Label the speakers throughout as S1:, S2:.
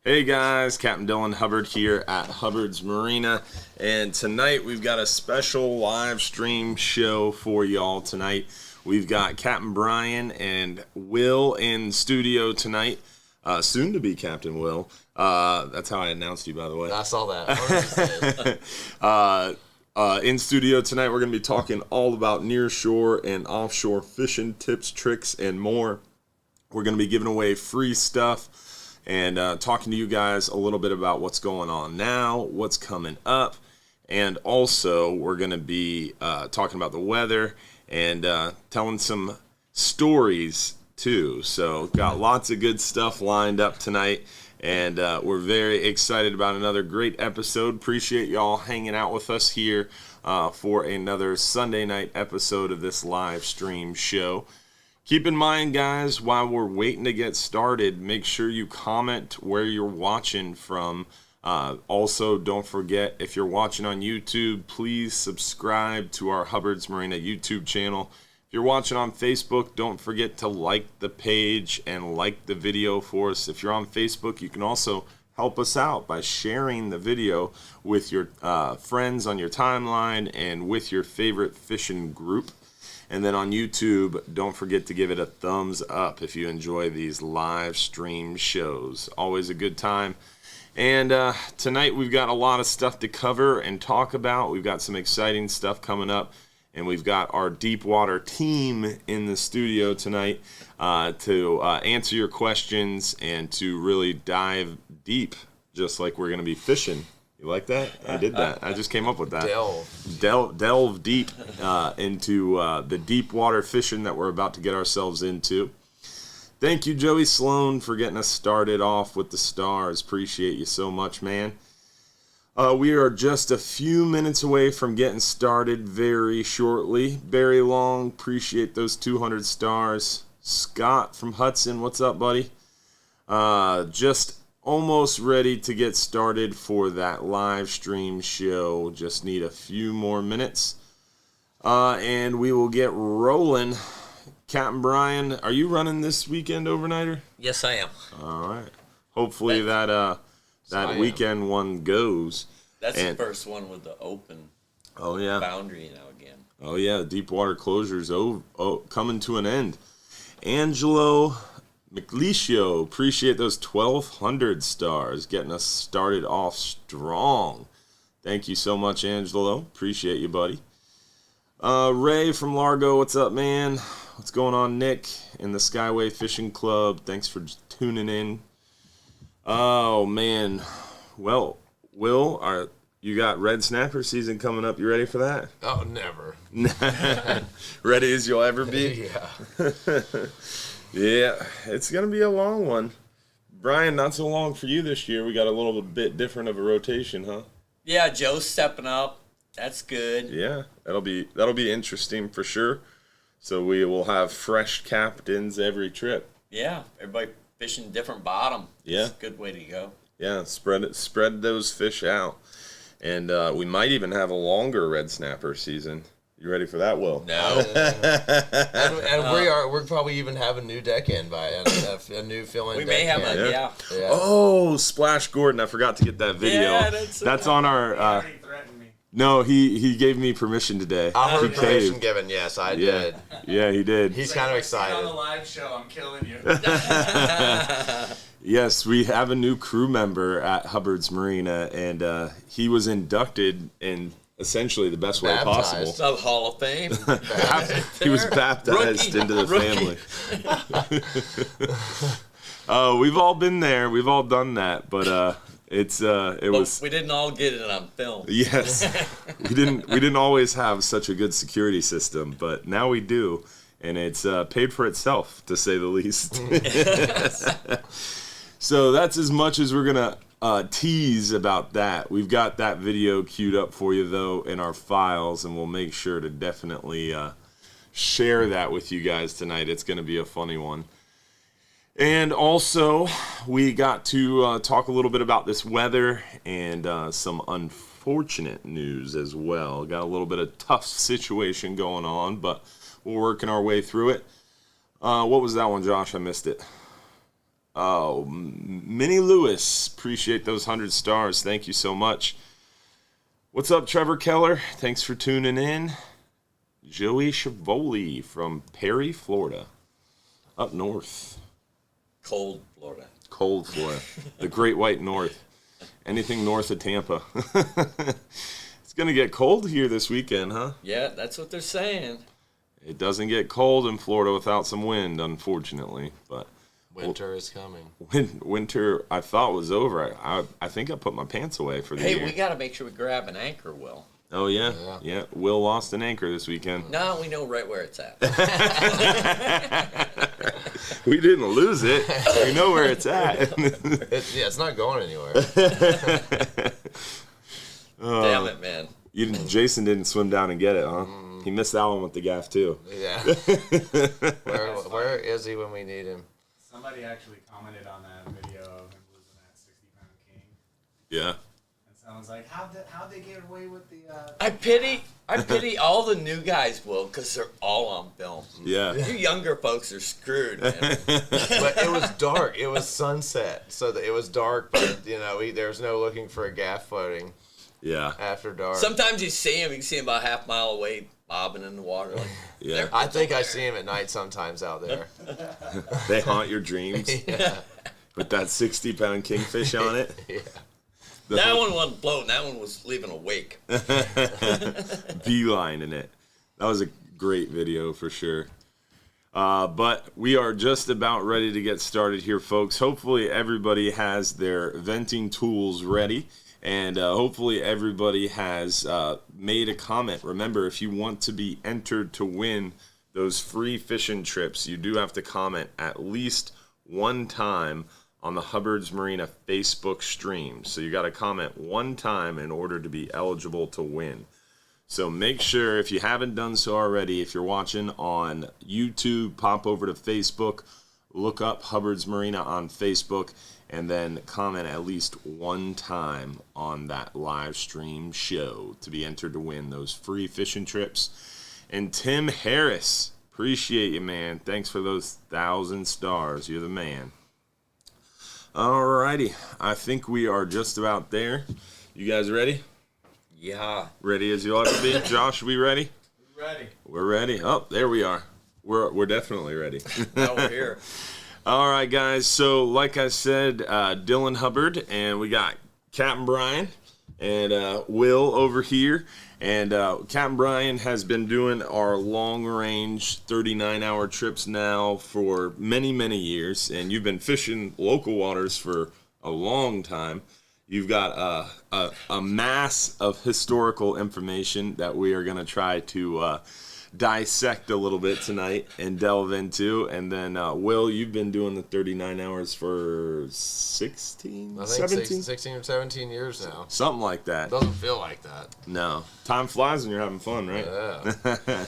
S1: Hey guys, Captain Dylan Hubbard here at Hubbard's Marina, and tonight we've got a special live stream show for y'all tonight. We've got Captain Brian and Will in studio tonight, soon to be Captain Will. That's how I announced you, by the way.
S2: I saw that.
S1: In studio tonight, we're going to be talking all about nearshore and offshore fishing tips, tricks, and more. We're going to be giving away free stuff and talking to you guys a little bit about what's going on now, what's coming up, and also we're going to be talking about the weather and telling some stories too. So got lots of good stuff lined up tonight, and we're very excited about another great episode. Appreciate y'all hanging out with us here for another Sunday night episode of this live stream show. Keep in mind, guys, while we're waiting to get started, make sure you comment where you're watching from. Also, don't forget, if you're watching on YouTube, please subscribe to our Hubbard's Marina YouTube channel. If you're watching on Facebook, don't forget to like the page and like the video for us. If you're on Facebook, you can also help us out by sharing the video with your friends on your timeline and with your favorite fishing group. And then on YouTube, don't forget to give it a thumbs up if you enjoy these live stream shows. Always a good time. And tonight we've got a lot of stuff to cover and talk about. We've got some exciting stuff coming up. And we've got our deep water team in the studio tonight to answer your questions and to really dive deep, just like we're going to be fishing. You like that? I did that. I just came up with that. Delve deep into the deep water fishing that we're about to get ourselves into. Thank you, Joey Sloan, for getting us started off with the stars. Appreciate you so much, man. We are just a few minutes away from getting started very shortly. Barry Long, appreciate those 200 stars. Scott from Hudson, what's up, buddy? Just almost ready to get started for that live stream show. Just need a few more minutes. And we will get rolling. Captain Brian, are you running this weekend overnighter?
S3: Yes, I am.
S1: All right. Hopefully that weekend one goes.
S3: That's the first one with the open boundary now again.
S1: Oh, yeah. Deep water closure's coming to an end. Angelo McLecio, appreciate those 1,200 stars, getting us started off strong. Thank you so much, Angelo. Appreciate you, buddy. Ray from Largo, what's up, man? What's going on, Nick in the Skyway Fishing Club? Thanks for tuning in. Oh, man. Well, Will, you got red snapper season coming up. You ready for that?
S2: Oh, never.
S1: Ready as you'll ever be?
S2: Yeah.
S1: Yeah, it's going to be a long one. Brian, not so long for you this year. We got a little bit different of a rotation, huh?
S3: Yeah, Joe's stepping up. That's good.
S1: Yeah, that'll be interesting for sure. So we will have fresh captains every trip.
S3: Yeah, everybody fishing different bottom.
S1: Yeah.
S3: It's a good way to go.
S1: Yeah, spread those fish out. And we might even have a longer red snapper season. You ready for that, Will?
S3: No.
S2: and we're probably even have a new deck in by a new fill-in.
S3: We may have
S2: yeah.
S1: Oh, Splash Gordon! I forgot to get that video.
S3: Yeah,
S1: that's on our.
S4: He already threatened me.
S1: No, he gave me permission today.
S2: I heard
S1: He
S2: permission
S1: caved.
S2: given. Yes, I
S1: Yeah.
S2: did.
S1: Yeah, he did.
S2: He's kind of excited.
S4: On the live show, I'm killing you.
S1: Yes, we have a new crew member at Hubbard's Marina, and he was inducted in essentially the best way possible.
S3: It's not Hall of Fame.
S1: He was baptized into the family. We've all been there. We've all done that, but
S3: We didn't all get it on film.
S1: Yes, we didn't always have such a good security system, but now we do, and it's paid for itself, to say the least. So that's as much as we're gonna tease about that. We've got that video queued up for you though in our files, and we'll make sure to definitely share that with you guys tonight. It's gonna be a funny one. And also, we got to talk a little bit about this weather and some unfortunate news as well. Got a little bit of tough situation going on, but we're working our way through it. What was that one, Josh? I missed it. Oh, Minnie Lewis, appreciate those 100 stars. Thank you so much. What's up, Trevor Keller? Thanks for tuning in. Joey Shavoli from Perry, Florida. Up north.
S3: Cold Florida.
S1: Cold Florida. The Great White North. Anything north of Tampa. It's going to get cold here this weekend, huh?
S3: Yeah, that's what they're saying.
S1: It doesn't get cold in Florida without some wind, unfortunately. But
S2: Winter is coming.
S1: winter, I thought was over. I think I put my pants away for the year.
S3: Hey, we got to make sure we grab an anchor, Will.
S1: Oh, yeah. Yeah. Will lost an anchor this weekend.
S3: No, we know right where it's at.
S1: We didn't lose it. We know where it's at.
S2: It's not going anywhere.
S3: Damn it, man.
S1: Jason didn't swim down and get it, huh? He missed that one with the gaff, too.
S2: Yeah. Where is he when we need him?
S4: Somebody actually commented on that video of him losing that 60-pound king.
S1: Yeah.
S4: And someone's like, how'd they get away with the...
S3: I pity all the new guys, Will, because they're all on film.
S1: Yeah.
S3: You younger folks are screwed, man.
S2: But it was dark. It was sunset, so it was dark. But there was no looking for a gaff floating.
S1: Yeah.
S2: After dark.
S3: Sometimes you can see him about a half mile away, bobbing in the water. Like,
S1: Yeah.
S2: I think I see him at night sometimes out there.
S1: They haunt your dreams
S2: Yeah.
S1: with that 60-pound kingfish on it.
S2: Yeah.
S3: that one wasn't floating. That one was leaving a wake.
S1: Beeline in it. That was a great video for sure. But we are just about ready to get started here, folks. Hopefully everybody has their venting tools ready. And hopefully everybody has made a comment. Remember, if you want to be entered to win those free fishing trips, you do have to comment at least one time on the Hubbard's Marina Facebook stream. So you got to comment one time in order to be eligible to win. So make sure, if you haven't done so already, if you're watching on YouTube, pop over to Facebook, look up Hubbard's Marina on Facebook, and then comment at least one time on that live stream show to be entered to win those free fishing trips. And Tim Harris, appreciate you, man. Thanks for those 1,000 stars. You're the man. Alrighty, I think we are just about there. You guys ready?
S3: Yeah.
S1: Ready as you ought to be. Josh, we ready?
S4: Ready.
S1: We're ready. Oh, there we are. We're definitely ready.
S3: Now we're here.
S1: All right, guys. So, like I said, Dylan Hubbard, and we got Captain Brian and Will over here. And Captain Brian has been doing our long-range 39-hour trips now for many, many years. And you've been fishing local waters for a long time. You've got a mass of historical information that we are going to try to dissect a little bit tonight and delve into. And then, Will, you've been doing the 39 hours for 16,
S2: I think
S1: 17?
S2: 16 or 17 years now.
S1: Something like that.
S2: Doesn't feel like that.
S1: No. Time flies when you're having fun, right?
S2: Yeah.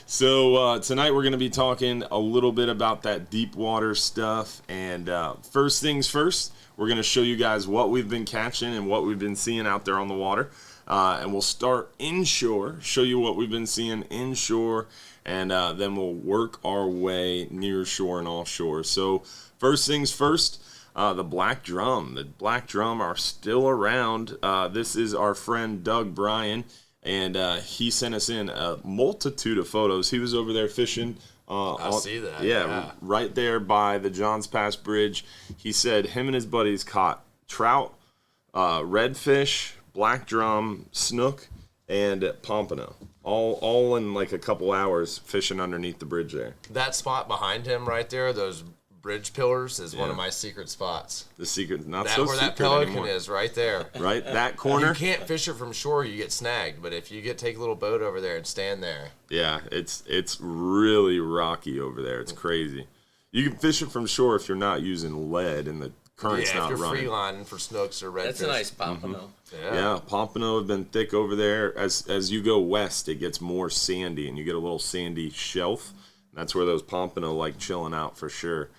S1: So tonight we're going to be talking a little bit about that deep water stuff. And first things first, we're going to show you guys what we've been catching and what we've been seeing out there on the water. And we'll start inshore, show you what we've been seeing inshore, and then we'll work our way near shore and offshore. So first things first, the black drum. The black drum are still around. This is our friend Doug Bryan, and he sent us in a multitude of photos. He was over there fishing.
S2: I see that.
S1: Yeah, right there by the Johns Pass Bridge. He said him and his buddies caught trout, redfish, black drum, snook, and pompano, all in like a couple hours fishing underneath the bridge there.
S2: That spot behind him right there, those bridge pillars, is one of my secret spots.
S1: The secret, not
S2: That
S1: so
S2: where
S1: secret
S2: that pelican
S1: anymore.
S2: is, right there.
S1: Right, that corner.
S2: You can't fish it from shore, you get snagged. But if you take a little boat over there and stand there.
S1: Yeah, it's really rocky over there. It's crazy. You can fish it from shore if you're not using lead and the current's not
S2: if you're
S1: running.
S2: free lining for snooks or redfish.
S3: That's a nice pompano.
S1: Yeah, pompano have been thick over there. As you go west, it gets more sandy, and you get a little sandy shelf. That's where those pompano like chilling out for sure.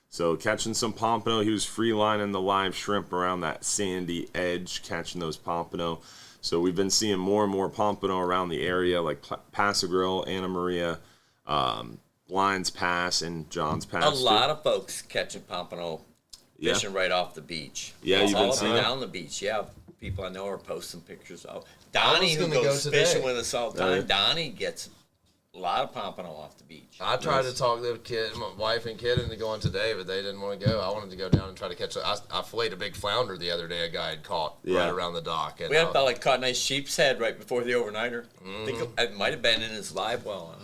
S1: So catching some pompano, he was free lining the live shrimp around that sandy edge, catching those pompano. So we've been seeing more and more pompano around the area, like Pass-a-Grille, Anna Maria, Blinds Pass, and Johns Pass.
S3: A lot of folks catching pompano
S1: Yeah.
S3: fishing right off the beach.
S1: Yeah,
S3: it's
S1: you've
S3: all
S1: been
S3: up
S1: seeing
S3: and
S1: it?
S3: down the beach. Yeah, people I know are posting pictures of.
S2: I
S3: Donnie,
S2: was
S3: who
S2: gonna go
S3: goes
S2: today.
S3: fishing with us all the time,
S1: yeah.
S3: Donnie gets a lot of pompano off the beach.
S2: I tried to talk the kid, my wife and kid into going today, but they didn't want to go. I wanted to go down and try to catch it. I filleted a big flounder the other day a guy had caught right around the dock. And
S3: We had fella caught a nice sheep's head right before the overnighter. I think it might have been in his live well.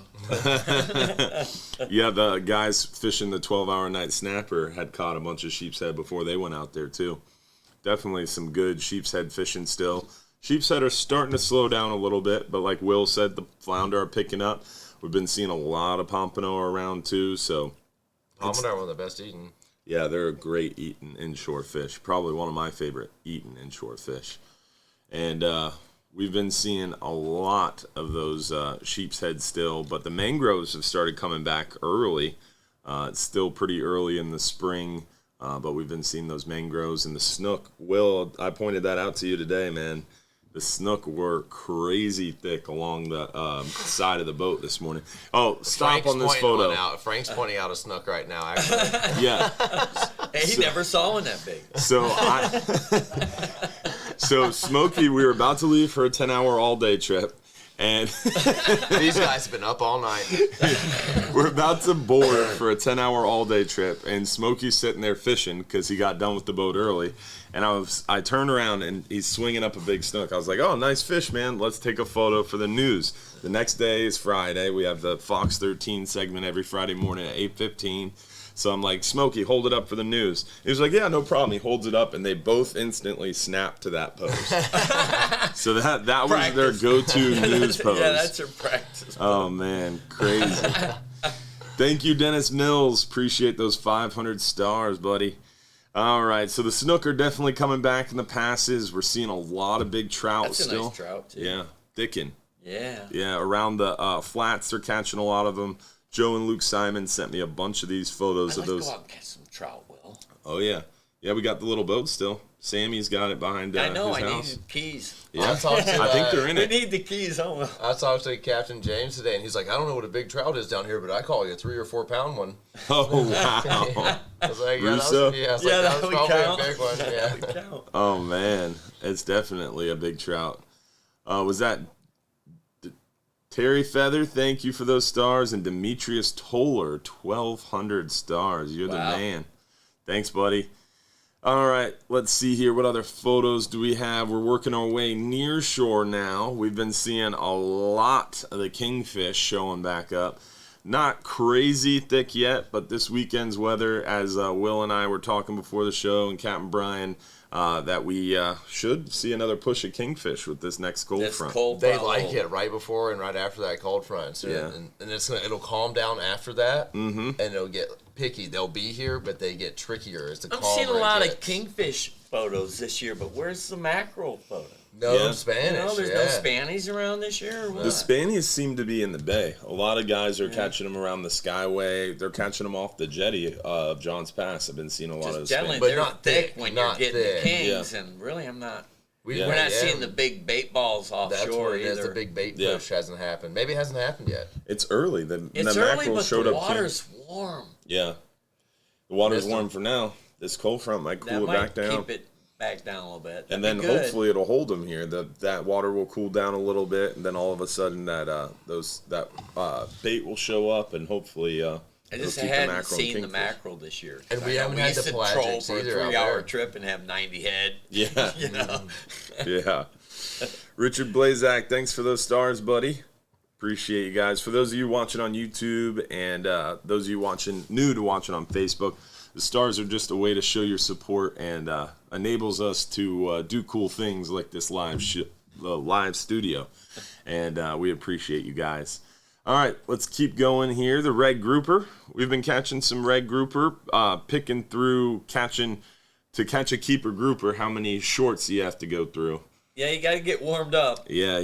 S1: Yeah, the guys fishing the 12-hour night snapper had caught a bunch of sheep's head before they went out there too. Definitely some good sheep's head fishing still. Sheep's head are starting to slow down a little bit, but like Will said, the flounder are picking up. We've been seeing a lot of pompano around too, so
S2: pompano are one of the best eating.
S1: yeah, they're a great eating inshore fish. Probably one of my favorite eating inshore fish. And we've been seeing a lot of those sheep's head still, but the mangroves have started coming back early. It's still pretty early in the spring, but we've been seeing those mangroves and the snook. Will, I pointed that out to you today, man. The snook were crazy thick along the side of the boat this morning. Oh, stop
S2: Frank's
S1: on this
S2: pointing
S1: photo.
S2: one out. Frank's pointing out a snook right now, actually.
S1: Yeah.
S3: Hey, he never saw one that big.
S1: So Smokey, we were about to leave for a 10-hour all-day trip, and
S2: These guys have been up all night.
S1: we're about to board for a 10-hour all-day trip, and Smokey's sitting there fishing because he got done with the boat early. And I turned around, and he's swinging up a big snook. I was like, oh, nice fish, man. Let's take a photo for the news. The next day is Friday. We have the Fox 13 segment every Friday morning at 8:15. So I'm like, Smokey, hold it up for the news. He was like, yeah, no problem. He holds it up, and they both instantly snap to that pose. So that was their go-to news pose.
S3: Yeah, that's their practice.
S1: Oh, man, crazy. Thank you, Dennis Mills. Appreciate those 500 stars, buddy. All right, so the snook are definitely coming back in the passes. We're seeing a lot of big trout
S3: That's
S1: still.
S3: a nice trout, too.
S1: Yeah, thickin'.
S3: Yeah.
S1: Yeah, around the flats, they're catching a lot of them. Joe and Luke Simon sent me a bunch of these photos
S3: I'd
S1: of
S3: like
S1: those.
S3: to go out and catch some trout, Will.
S1: Oh, yeah. Yeah, we got the little boat still. Sammy's got it behind
S3: I know,
S1: his
S3: I
S1: house.
S3: need keys.
S1: Yeah,
S2: I talked to,
S1: I think they're in
S3: We
S1: it.
S3: need the keys, oh well.
S2: I talked to Captain James today, and he's like, I don't know what a big trout is down here, but I call you a 3 or 4 pound one.
S1: Oh, wow.
S2: I was like,
S1: Russo?
S2: yeah, that was,
S3: Yeah,
S2: that
S3: that
S2: was
S3: would
S2: probably
S3: count.
S2: a big one. Yeah.
S3: That would count.
S1: Oh, man. It's definitely a big trout. Was that Terry Feather? Thank you for those stars. And Demetrius Toller, 1,200 stars. You're the
S3: Wow.
S1: man. Thanks, buddy. All right, let's see here. What other photos do we have? We're working our way near shore now. We've been seeing a lot of the kingfish showing back up. Not crazy thick yet, but this weekend's weather, as Will and I were talking before the show, and Captain Brian, that we should see another push of kingfish with this next cold
S3: This
S1: front.
S3: cold
S2: They
S3: front
S2: like
S3: will-
S2: it right before and right after that cold front. So,
S1: Yeah.
S2: and it'll calm down after that, and it'll get picky. They'll be here, but they get trickier as the
S3: I'm
S2: calmer
S3: seeing a
S2: it
S3: lot
S2: gets.
S3: of kingfish photos this year, but where's the mackerel photo?
S2: No
S1: Yeah.
S2: Spanish.
S3: No, there's
S2: yeah.
S3: no Spanies around this year. Or what?
S1: The Spaniards seem to be in the bay. A lot of guys are catching them around the Skyway. They're catching them off the jetty of Johns Pass. I've been seeing a lot
S3: Just
S1: of
S3: generally,
S1: Spaniards.
S2: But
S3: they're
S2: not
S3: thick
S2: thick,
S3: when
S2: not
S3: you're getting
S2: thick.
S3: the kings, and really, I'm not.
S1: Yeah.
S3: We're not
S2: yeah.
S3: seeing the big bait balls
S2: That's
S3: offshore
S2: where it is.
S3: either.
S2: The big bait
S1: Yeah.
S2: push hasn't happened. Maybe it hasn't happened yet.
S1: It's early. The
S3: It's
S1: mackerel
S3: early, but
S1: showed
S3: the
S1: up.
S3: water's warm.
S1: Yeah. The water's
S2: Missed
S1: warm
S2: them.
S1: for now. This cold front might
S3: That
S1: cool it
S3: might
S1: back down.
S3: keep it back down a little bit.
S1: And
S3: That'd
S1: then
S3: be good.
S1: hopefully it'll hold them here. That water will cool down a little bit, and then all of a sudden that bait will show up, and hopefully
S3: I
S1: it'll
S3: just
S1: keep the
S3: hadn't
S1: mackerel
S3: seen the
S1: kingfish.
S3: mackerel this year.
S2: And we
S3: I know
S2: haven't had
S3: used
S2: the
S3: to troll
S2: pelagics
S3: for a
S2: either out
S3: 3-hour
S2: there.
S3: trip and have 90 head.
S1: Yeah.
S3: You know,
S1: Yeah. Richard Blazak, thanks for those stars, buddy. Appreciate you guys. For those of you watching on YouTube and those of you new to watching on Facebook, the stars are just a way to show your support and enables us to do cool things like this live studio. And we appreciate you guys. All right, let's keep going here. The red grouper. We've been catching some red grouper, picking through to catch a keeper grouper. How many shorts you have to go through?
S3: yeah, you got to get warmed up.
S1: Yeah,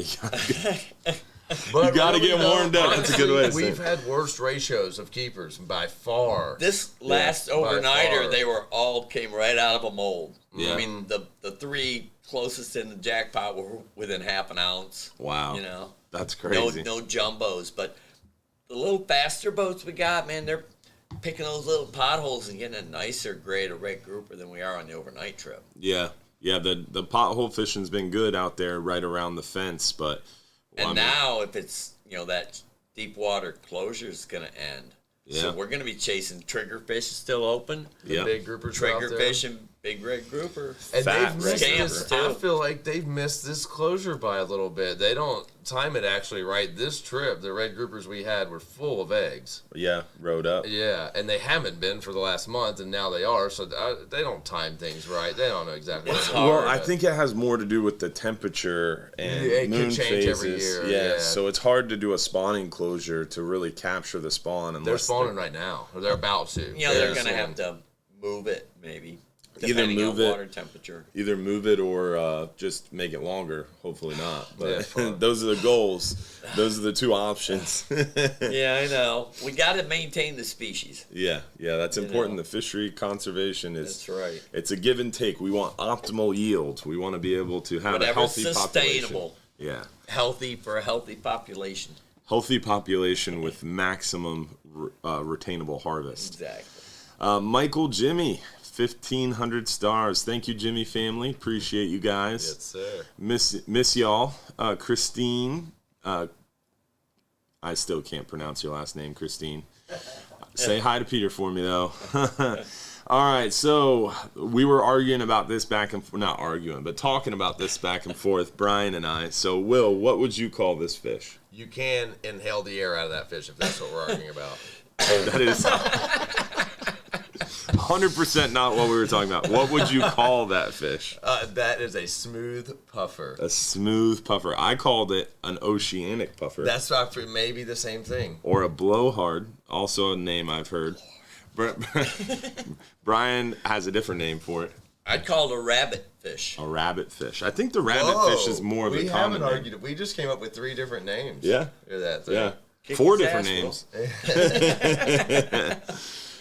S2: But
S1: You gotta
S2: really,
S1: get
S2: though,
S1: warmed up. That's a good way to say
S2: We've
S1: it.
S2: had worse ratios of keepers by far.
S3: This last
S2: by
S3: overnighter,
S2: far.
S3: they were all came right out of a mold.
S1: Yeah.
S3: I mean, the three closest in the jackpot were within half an ounce.
S1: Wow.
S3: You know,
S1: That's crazy.
S3: no jumbos, but the little faster boats we got, man, they're picking those little potholes and getting a nicer grade of red grouper than we are on the overnight trip.
S1: Yeah. Yeah, the pothole fishing's been good out there right around the fence, but...
S3: Well, and now if it's, that deep water closure is going to end.
S1: Yeah.
S3: So we're going to be chasing triggerfish is still open.
S1: Yeah.
S2: Big groupers out there.
S3: Triggerfish and big red grouper.
S2: And
S1: Fat
S2: they've missed
S3: red
S2: this,
S3: grouper.
S2: I feel like they've missed this closure by a little bit. They don't time it actually right. This trip, the red groupers we had were full of eggs.
S1: Yeah, rode up.
S2: Yeah, and they haven't been for the last month, and now they are. So they don't time things right. They don't know exactly.
S3: It's
S2: what
S3: hard.
S1: Well, I think it has more to do with the temperature and
S2: Yeah, it
S1: moon
S2: could change
S1: phases.
S2: every year,
S1: Yeah,
S2: yeah.
S1: so it's hard to do a spawning closure to really capture the spawn.
S2: They're
S1: Unless
S2: spawning right now, or they're about to.
S3: They're going to have to move it, maybe.
S1: Either
S3: Depending
S1: move
S3: on
S1: it-
S3: water temperature.
S1: either move it or just make it longer. Hopefully not.
S2: Yeah,
S1: But
S2: fun.
S1: those are the goals. Those are the two options.
S3: Yeah, I know. We got to maintain the species.
S1: Yeah, that's important.
S3: know.
S1: The fishery conservation is.
S3: That's right.
S1: It's a give and take. We want optimal yield. We want to be able to have a
S3: Whatever's
S1: healthy
S3: sustainable.
S1: population. Yeah.
S3: Healthy for a healthy population.
S1: Healthy population with maximum retainable harvest.
S3: Exactly.
S1: Michael Jimmy, 1,500 stars. Thank you, Jimmy family. Appreciate you guys.
S2: Yes, sir.
S1: Miss y'all. Christine. I still can't pronounce your last name, Christine. Say hi to Peter for me, though. All right, so we were arguing about this back and forth. Not arguing, but talking about this back and forth, Brian and I. So, Will, what would you call this fish?
S2: You can inhale the air out of that fish if that's what we're arguing about.
S1: That is 100% not what we were talking about. What would you call that fish?
S2: That is a smooth puffer.
S1: A smooth puffer. I called it an oceanic puffer.
S2: That's maybe the same thing.
S1: Or a blowhard, also a name I've heard. Brian has a different name for it.
S3: I'd call it a rabbit fish.
S1: A rabbit fish. I think the rabbit fish is more of a common
S2: We haven't
S1: name.
S2: argued it. We just came up with 3 different names.
S1: Yeah.
S2: For that thing.
S1: Yeah.
S3: Kick
S1: 4
S3: his
S1: different
S3: ass,
S1: names.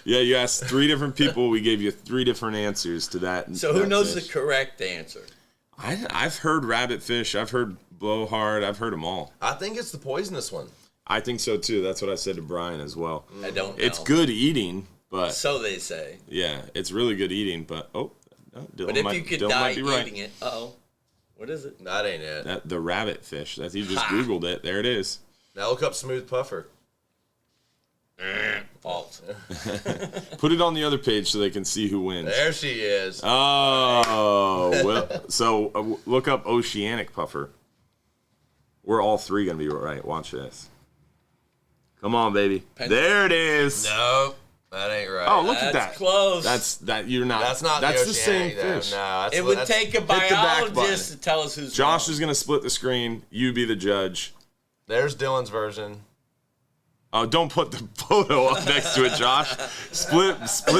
S1: Yeah, you asked 3 different people. We gave you 3 different answers to that.
S3: So who
S1: that
S3: knows
S1: fish.
S3: the correct answer?
S1: I've heard rabbit fish. I've heard blowhard. I've heard them all.
S2: I think it's the poisonous one.
S1: I think so too. That's what I said to Brian as well.
S3: I don't know.
S1: It's good eating, but
S3: So they say.
S1: yeah, it's really good eating. But no, Dylan
S3: But if
S1: might,
S3: you could
S1: Dylan
S3: die
S1: might be right.
S3: eating it, what is it?
S2: That ain't it.
S1: That the rabbit fish. That you just Googled it. There it is.
S2: Now look up smooth puffer.
S3: False.
S1: Put it on the other page so they can see who wins.
S2: There she is.
S1: Oh, well, so look up oceanic puffer. We're all 3 gonna be right. Watch this. Come on, baby. There it is.
S2: Nope. That ain't right.
S1: Oh, look at
S3: That's
S1: that.
S3: close.
S1: That's that. You're not.
S2: That's not
S1: That's
S2: the
S1: same
S2: oceanic, though.
S1: fish.
S2: No, that's,
S3: It would
S2: that's,
S3: take a
S1: the back
S3: biologist
S1: button.
S3: to tell us who's
S1: Josh
S3: wrong.
S1: is gonna split the screen. You be the judge.
S2: There's Dylan's version.
S1: Oh, don't put the photo up next to it, Josh. Split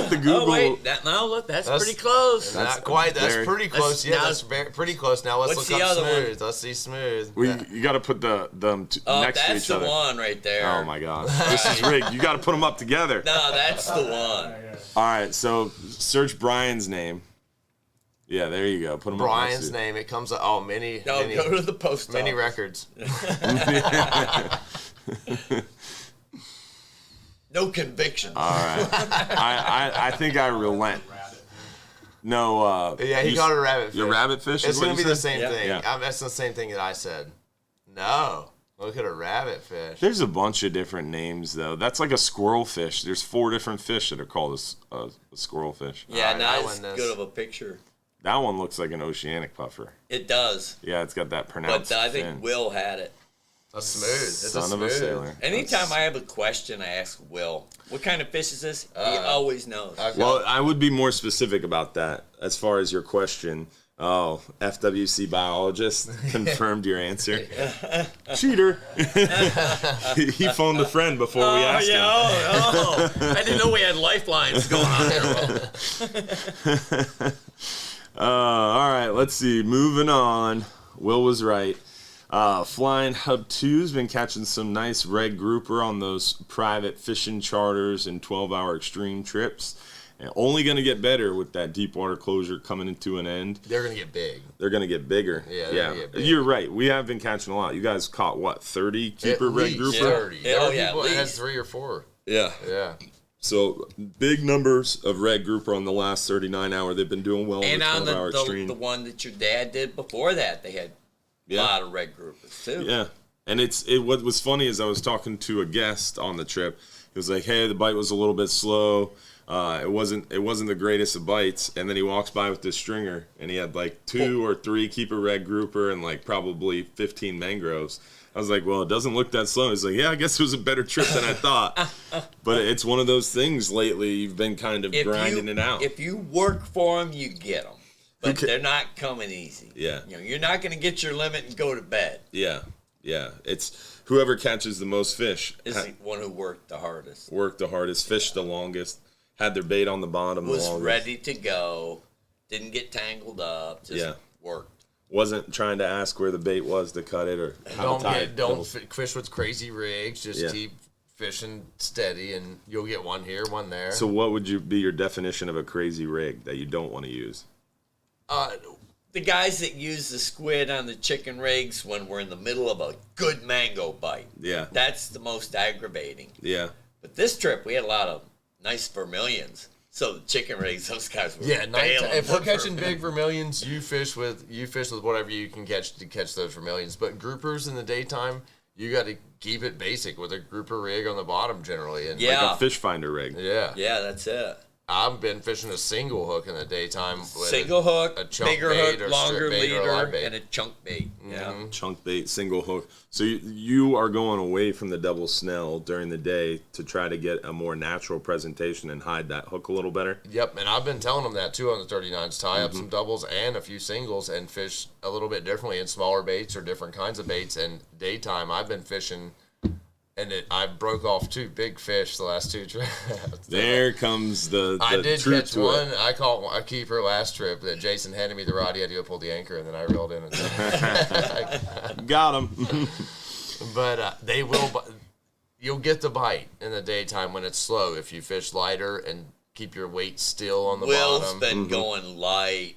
S1: the Google.
S3: Oh, wait. Look, that's pretty close.
S2: Not quite. That's
S1: very-
S2: pretty close. Yeah,
S3: now-
S2: that's pretty close. Now let's
S3: What's
S2: look
S3: the
S2: up
S3: other one?
S2: smooth. Let's see smooth.
S1: You got to put them
S3: Oh,
S1: next to
S3: that's
S1: each
S3: the
S1: other.
S3: one right there.
S1: Oh my gosh, this is rigged. You got to put them up together.
S3: No, that's the one.
S1: All right, so search Brian's name. Yeah, there you go. Put them
S2: Brian's
S1: up
S2: name. It comes up. Oh, mini.
S3: No,
S2: mini,
S3: go to the post
S2: mini
S3: office.
S2: records.
S3: No conviction.
S1: All right, I think I relent. No.
S2: Yeah, he got a rabbit fish.
S1: Your rabbit fish.
S2: It's
S1: is what
S2: gonna
S1: you
S2: be the
S1: said?
S2: same
S3: Yeah.
S2: thing.
S1: Yeah.
S2: That's the same thing that I said. No, look at a rabbit fish.
S1: There's a bunch of different names though. That's like a squirrel fish. There's 4 different fish that are called a squirrel fish.
S3: Yeah,
S2: Alright, I
S3: not
S2: win
S3: as
S2: this.
S3: good of a picture.
S1: That one looks like an oceanic puffer.
S3: It does.
S1: Yeah, it's got that pronounced
S3: But I think
S1: fin.
S3: Will had it.
S2: That's smooth. It's
S1: Son of a
S2: smooth.
S1: sailor.
S3: Anytime I have a question, I ask Will, what kind of fish is this? He always knows.
S2: I've got-
S1: Well, I would be more specific about that as far as your question. Oh, FWC biologist confirmed your answer. Cheater. He phoned a friend before we asked him.
S3: I didn't know we had lifelines going on there.
S1: All right, let's see. Moving on. Will was right. Flying Hub 2's been catching some nice red grouper on those private fishing charters and 12-hour extreme trips. And only going to get better with that deep water closure coming into an end.
S2: They're gonna get big.
S1: They're going to get bigger.
S2: Yeah, they're gonna get big.
S1: You're right. We have been catching a lot. You guys caught, what, 30 keeper
S2: At
S1: red
S2: least
S1: grouper?
S2: 30.
S3: Yeah,
S2: There were
S3: oh, yeah,
S2: people
S3: at
S2: that had
S3: least.
S2: 3 or 4.
S1: Yeah.
S2: Yeah.
S1: So big numbers of red grouper on the last 39 hour. They've been doing well
S3: And
S1: on
S3: on
S1: the 12 hour extreme.
S3: the one that your dad did before that, they had a lot of red groupers too.
S1: Yeah, and what was funny is I was talking to a guest on the trip. He was like, "Hey, the bite was a little bit slow. It wasn't the greatest of bites." And then he walks by with this stringer, and he had like 2 or 3 keeper red grouper and like probably 15 mangroves. I was like, "Well, it doesn't look that slow." He's like, "Yeah, I guess it was a better trip than I thought." But it's one of those things lately. You've been kind of grinding it out.
S3: If you work for them, you get them. But they're not coming easy.
S1: Yeah.
S3: You're not going to get your limit and go to bed.
S1: Yeah. It's whoever catches the most fish
S3: Is the one who worked the hardest.
S1: Worked the hardest, fished the longest, had their bait on the bottom
S3: Was
S1: the longest.
S3: ready to go, didn't get tangled up, just worked.
S1: Wasn't trying to ask where the bait was to cut it or how tight.
S2: Don't fish with crazy rigs. Just keep fishing steady, and you'll get one here, one there.
S1: So what would be your definition of a crazy rig that you don't want to use?
S3: The guys that use the squid on the chicken rigs when we're in the middle of a good mango bite.
S1: Yeah.
S3: That's the most aggravating.
S1: Yeah.
S3: But this trip, we had a lot of nice vermilions. So the chicken rigs, those guys were bailing.
S2: If we're catching big vermilions, you fish with whatever you can catch to catch those vermilions. But groupers in the daytime, you got to keep it basic with a grouper rig on the bottom generally. And
S1: like a fish finder rig.
S2: Yeah,
S3: that's it.
S2: I've been fishing a single hook in the daytime. With
S3: single hook,
S2: a chunk
S3: bigger
S2: bait
S3: hook,
S2: or
S3: longer
S2: strip bait or live
S3: leader,
S2: bait.
S3: and a chunk bait. Yeah,
S1: chunk bait, single hook. So you are going away from the double snell during the day to try to get a more natural presentation and hide that hook a little better.
S2: Yep, and I've been telling them that too on the 39s. Tie up some doubles and a few singles and fish a little bit differently in smaller baits or different kinds of baits. And daytime, I've been fishing. And I broke off 2 big fish the last 2 trips.
S1: There comes the
S2: I did
S1: truth
S2: catch
S1: to
S2: one.
S1: it.
S2: I caught a keeper last trip that Jason handed me the rod. He had to go pull the anchor, and then I reeled in. And
S1: Got him.
S2: But they will. You'll get the bite in the daytime when it's slow if you fish lighter and keep your weight still on the
S3: Will's
S2: bottom.
S3: been going light.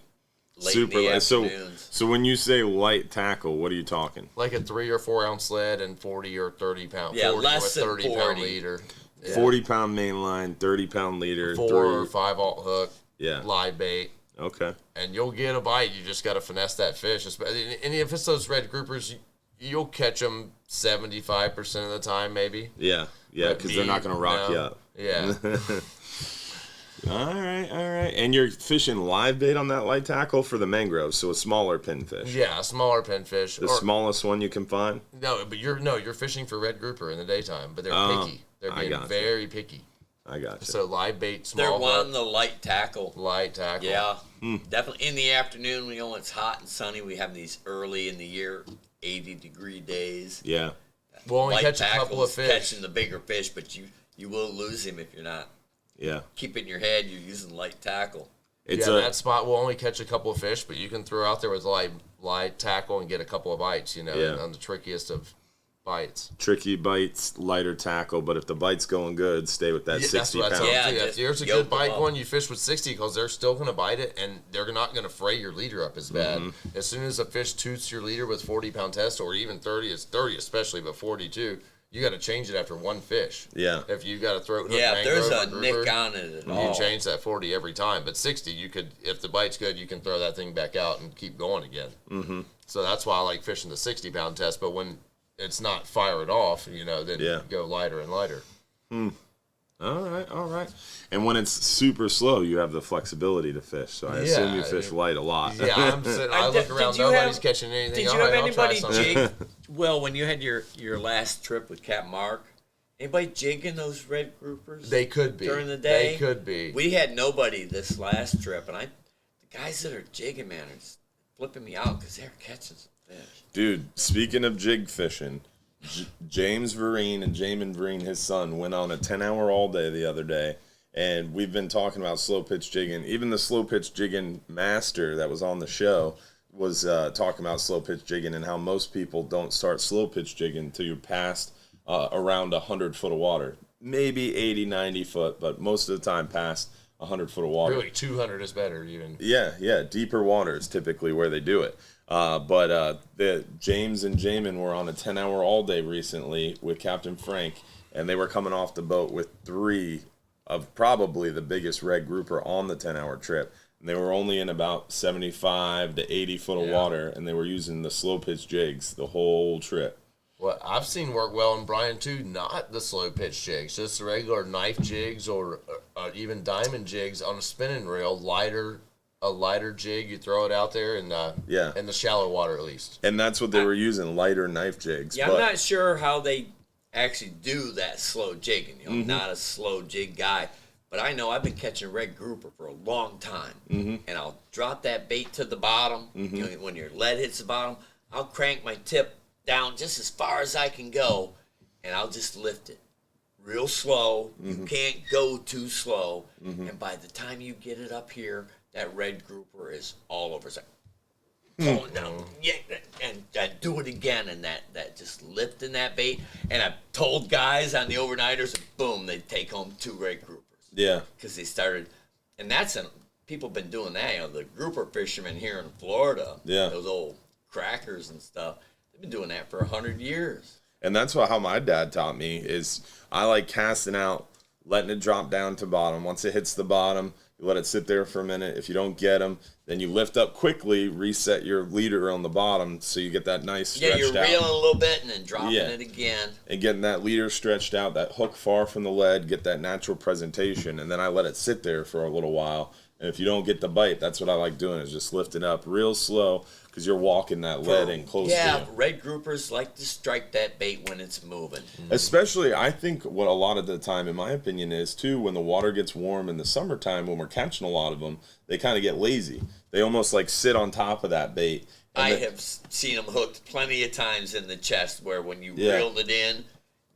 S3: Late
S1: Super
S3: in the
S1: light.
S3: afternoons.
S1: So when you say light tackle, what are you talking?
S2: Like a 3 or 4 ounce lead and 40 or 30 pound.
S3: Yeah,
S2: 40
S3: less
S2: or
S3: than
S2: 30
S3: 40.
S2: pound leader. Yeah.
S1: 40-pound main line, 30-pound leader,
S2: 4 or 5 alt hook.
S1: Yeah.
S2: Live bait.
S1: Okay.
S2: And you'll get a bite. You just got to finesse that fish. And if it's those red groupers, you'll catch them 75% of the time, maybe.
S1: Yeah, because they're not going to rock you up.
S2: Yeah.
S1: All right. And you're fishing live bait on that light tackle for the mangroves, so a smaller pinfish.
S2: Yeah, a smaller pinfish.
S1: The smallest one you can find?
S2: No, but you're fishing for red grouper in the daytime, but they're picky. They're being very picky.
S1: I got you.
S2: So live bait, small
S3: They're
S2: hook,
S3: wanting the light tackle.
S2: light tackle.
S3: Yeah, definitely. In the afternoon, when it's hot and sunny, we have these early in the year 80-degree days.
S1: Yeah.
S2: We'll only
S3: Light
S2: catch a couple of
S3: tackle's
S2: fish.
S3: catching the bigger fish, but you will lose him if you're not.
S1: Yeah.
S3: Keep it in your head. You're using light tackle.
S2: That spot will only catch a couple of fish, but you can throw out there with light tackle and get a couple of bites, on the trickiest of bites.
S1: Tricky bites, lighter tackle, but if the bite's going good, stay with that 60
S2: That's
S1: pounds.
S2: what I'm
S3: Yeah,
S2: saying. If
S3: just
S2: there's a
S3: yoke
S2: good bite
S3: them up.
S2: going, you fish with 60 because they're still going to bite it, and they're not going to fray your leader up as bad. As soon as a fish toots your leader with 40-pound test, or even 30, it's 30 especially, but 42, you got to change it after one fish.
S1: Yeah.
S2: If you got a throat hook,
S3: Yeah, if there's
S2: mangrove,
S3: a
S2: or
S3: nick
S2: grouper,
S3: on it at
S2: you
S3: all.
S2: change that 40 every time. But 60, you could, if the bite's good, you can throw that thing back out and keep going again. Mm-hmm. So that's why I like fishing the 60-pound test. But when it's not fire it off, then go lighter and lighter.
S1: All right. And when it's super slow, you have the flexibility to fish. So I assume you fish light a lot.
S2: Yeah, I look around,
S3: Did you
S2: nobody's
S3: have-
S2: catching anything.
S3: Did
S2: All
S3: you have
S2: right, I'll try
S3: anybody
S2: something.
S3: jig? Well, when you had your last trip with Cap Mark, anybody jigging those red groupers?
S2: They could be.
S3: During the day?
S2: They could be.
S3: We had nobody this last trip, and the guys that are jigging, man, are just flipping me out because they're catching some fish.
S1: Dude, speaking of jig fishing, James Vereen and Jamin Vereen, his son, went on a 10-hour all-day the other day, and we've been talking about slow pitch jigging. Even the slow pitch jigging master that was on the show was talking about slow pitch jigging and how most people don't start slow pitch jigging until you're past around 100 foot of water. Maybe 80, 90 foot, but most of the time past 100 foot of water.
S2: Really, 200 is better even.
S1: Yeah, deeper water is typically where they do it. But the James and Jamin were on a 10-hour all-day recently with Captain Frank, and they were coming off the boat with 3 of probably the biggest red grouper on the 10-hour trip. And they were only in about 75 to 80 foot of water, and they were using the slow pitch jigs the whole trip.
S2: What I've seen work well in Brian too, not the slow pitch jigs, just the regular knife jigs or even diamond jigs on a spinning reel, a lighter jig. You throw it out there in the shallow water at least.
S1: And that's what they were using, lighter knife jigs.
S3: Yeah, I'm not sure how they actually do that slow jigging. You know, I'm not a slow jig guy. But I know I've been catching red grouper for a long time, and I'll drop that bait to the bottom. You know, when your lead hits the bottom, I'll crank my tip down just as far as I can go, and I'll just lift it real slow. You can't go too slow, and by the time you get it up here, that red grouper is all over. It's like pulling down, and do it again, and that just lifting that bait. And I've told guys on the overnighters, and boom, they take home 2 red groupers.
S1: Yeah.
S3: Because they started, and people have been doing that. You know, the grouper fishermen here in Florida, those old crackers and stuff, they've been doing that for 100 years.
S1: And that's how my dad taught me is I like casting out, letting it drop down to bottom. Once it hits the bottom, you let it sit there for a minute. If you don't get them, then you lift up quickly, reset your leader on the bottom so you get that nice stretched out.
S3: Yeah, you're reeling a little bit and then dropping it again.
S1: And getting that leader stretched out, that hook far from the lead, get that natural presentation, and then I let it sit there for a little while. And if you don't get the bite, that's what I like doing, is just lift it up real slow because you're walking that lead in close to it.
S3: Yeah, red groupers like to strike that bait when it's moving.
S1: Especially, I think what a lot of the time, in my opinion, is too, when the water gets warm in the summertime, when we're catching a lot of them, they kind of get lazy. They almost like sit on top of that bait.
S3: I have seen them hooked plenty of times in the chest where when you reeled it in,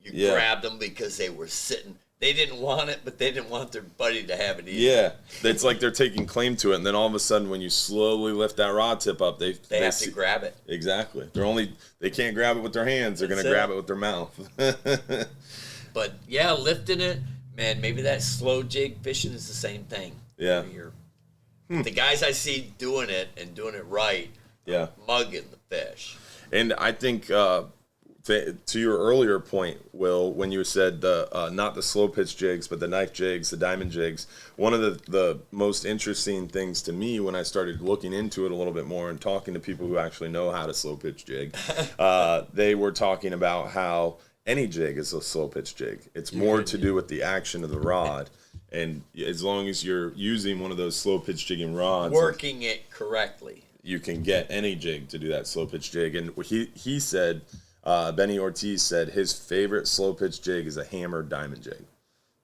S3: you grabbed them because they were sitting. They didn't want it, but they didn't want their buddy to have it either.
S1: Yeah, it's like they're taking claim to it, and then all of a sudden, when you slowly lift that rod tip up, they
S3: have to grab it.
S1: Exactly. They can't grab it with their hands. They're going to grab it with their mouth.
S3: But yeah, lifting it, man. Maybe that slow jig fishing is the same thing.
S1: Yeah.
S3: The guys I see doing it and doing it right, mugging the fish.
S1: And I think to your earlier point, Will, when you said not the slow pitch jigs, but the knife jigs, the diamond jigs, one of the most interesting things to me when I started looking into it a little bit more and talking to people who actually know how to slow pitch jig, they were talking about how any jig is a slow pitch jig. It's more to do with the action of the rod. And as long as you're using one of those slow pitch jigging rods,
S3: working it correctly, you
S1: can get any jig to do that slow pitch jig. And he said, Benny Ortiz said his favorite slow pitch jig is a hammered diamond jig.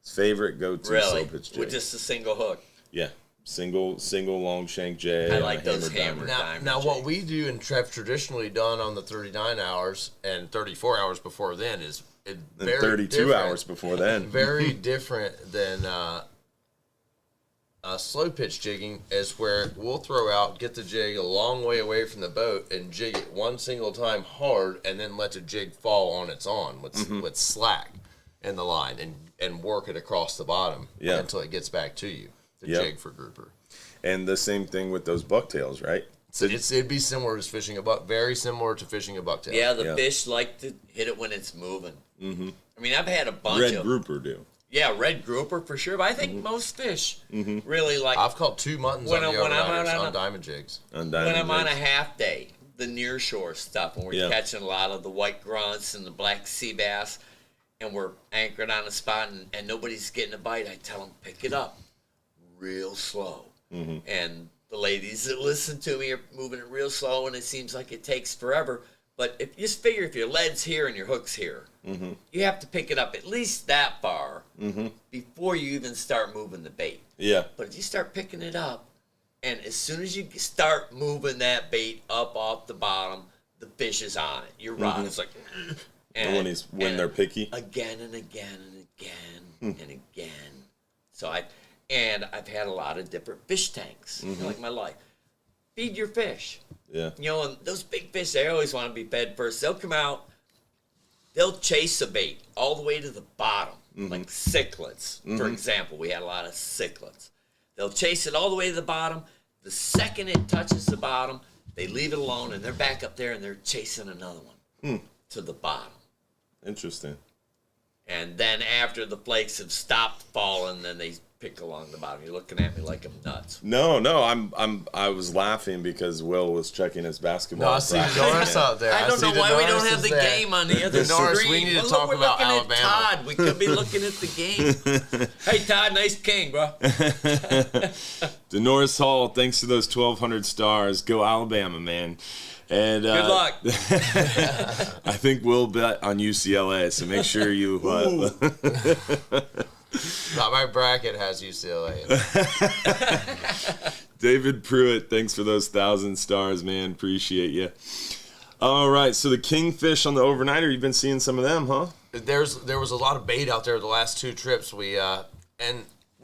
S1: His favorite go-to slow pitch jig
S3: with just a single hook.
S1: Yeah, single long shank jig.
S3: I like those hammered
S2: diamond. Now what we do and have traditionally done on the 39 hours and 34 hours before then is very
S1: 32 hours before then.
S2: Very different than slow pitch jigging, is where we'll throw out, get the jig a long way away from the boat and jig it one single time hard, and then let the jig fall on its own with slack in the line and work it across the bottom until it gets back to you. The jig for grouper. And
S1: the same thing with those bucktails, right?
S2: So it'd be similar to fishing a buck, very similar to fishing a bucktail.
S3: Yeah, the fish like to hit it when it's moving.
S1: Mm-hmm.
S3: I mean, I've had a bunch
S1: red grouper do.
S3: Yeah, red grouper for sure, but I think most fish really like.
S2: I've caught 2 muttons on diamond jigs.
S3: When I'm on a half day, the near shore stuff, when we're catching a lot of the white grunts and the black sea bass, and we're anchored on a spot and nobody's getting a bite, I tell them, pick it up real slow. And the ladies that listen to me are moving it real slow, and it seems like it takes forever. But if you just figure if your lead's here and your hook's here, you have to pick it up at least that far before you even start moving the bait.
S1: Yeah.
S3: But if you start picking it up, and as soon as you start moving that bait up off the bottom, the fish is on it. Your rod is like...
S1: And when they're picky?
S3: Again and again and again and again. So I've had a lot of different fish tanks, like my life. Feed your fish.
S1: Yeah.
S3: You know, and those big fish, they always want to be fed first. They'll come out, they'll chase a bait all the way to the bottom, like cichlids. For example, we had a lot of cichlids. They'll chase it all the way to the bottom. The second it touches the bottom, they leave it alone, and they're back up there, and they're chasing another one to the bottom.
S1: Interesting.
S3: And then after the flakes have stopped falling, then they pick along the bottom. You're looking at me like I'm nuts.
S1: No, I was laughing because Will was checking his basketball.
S2: No, I see Norris out there.
S3: I don't know why we don't have the game on the other
S2: Norris,
S3: screen.
S2: we need to
S3: Well,
S2: talk
S3: look, we're
S2: about
S3: looking
S2: Alabama.
S3: At Todd. We could be looking at the game. Hey, Todd, nice king, bro.
S1: Norris Hall, thanks to those 1,200 stars. Go Alabama, man. And
S3: Good luck.
S1: I think we'll bet on UCLA, so make sure you.
S2: My bracket has UCLA.
S1: David Pruitt, thanks for those 1,000 stars, man. Appreciate you. All right, so the kingfish on the overnighter, you've been seeing some of them, huh?
S2: There was a lot of bait out there the last 2 trips. We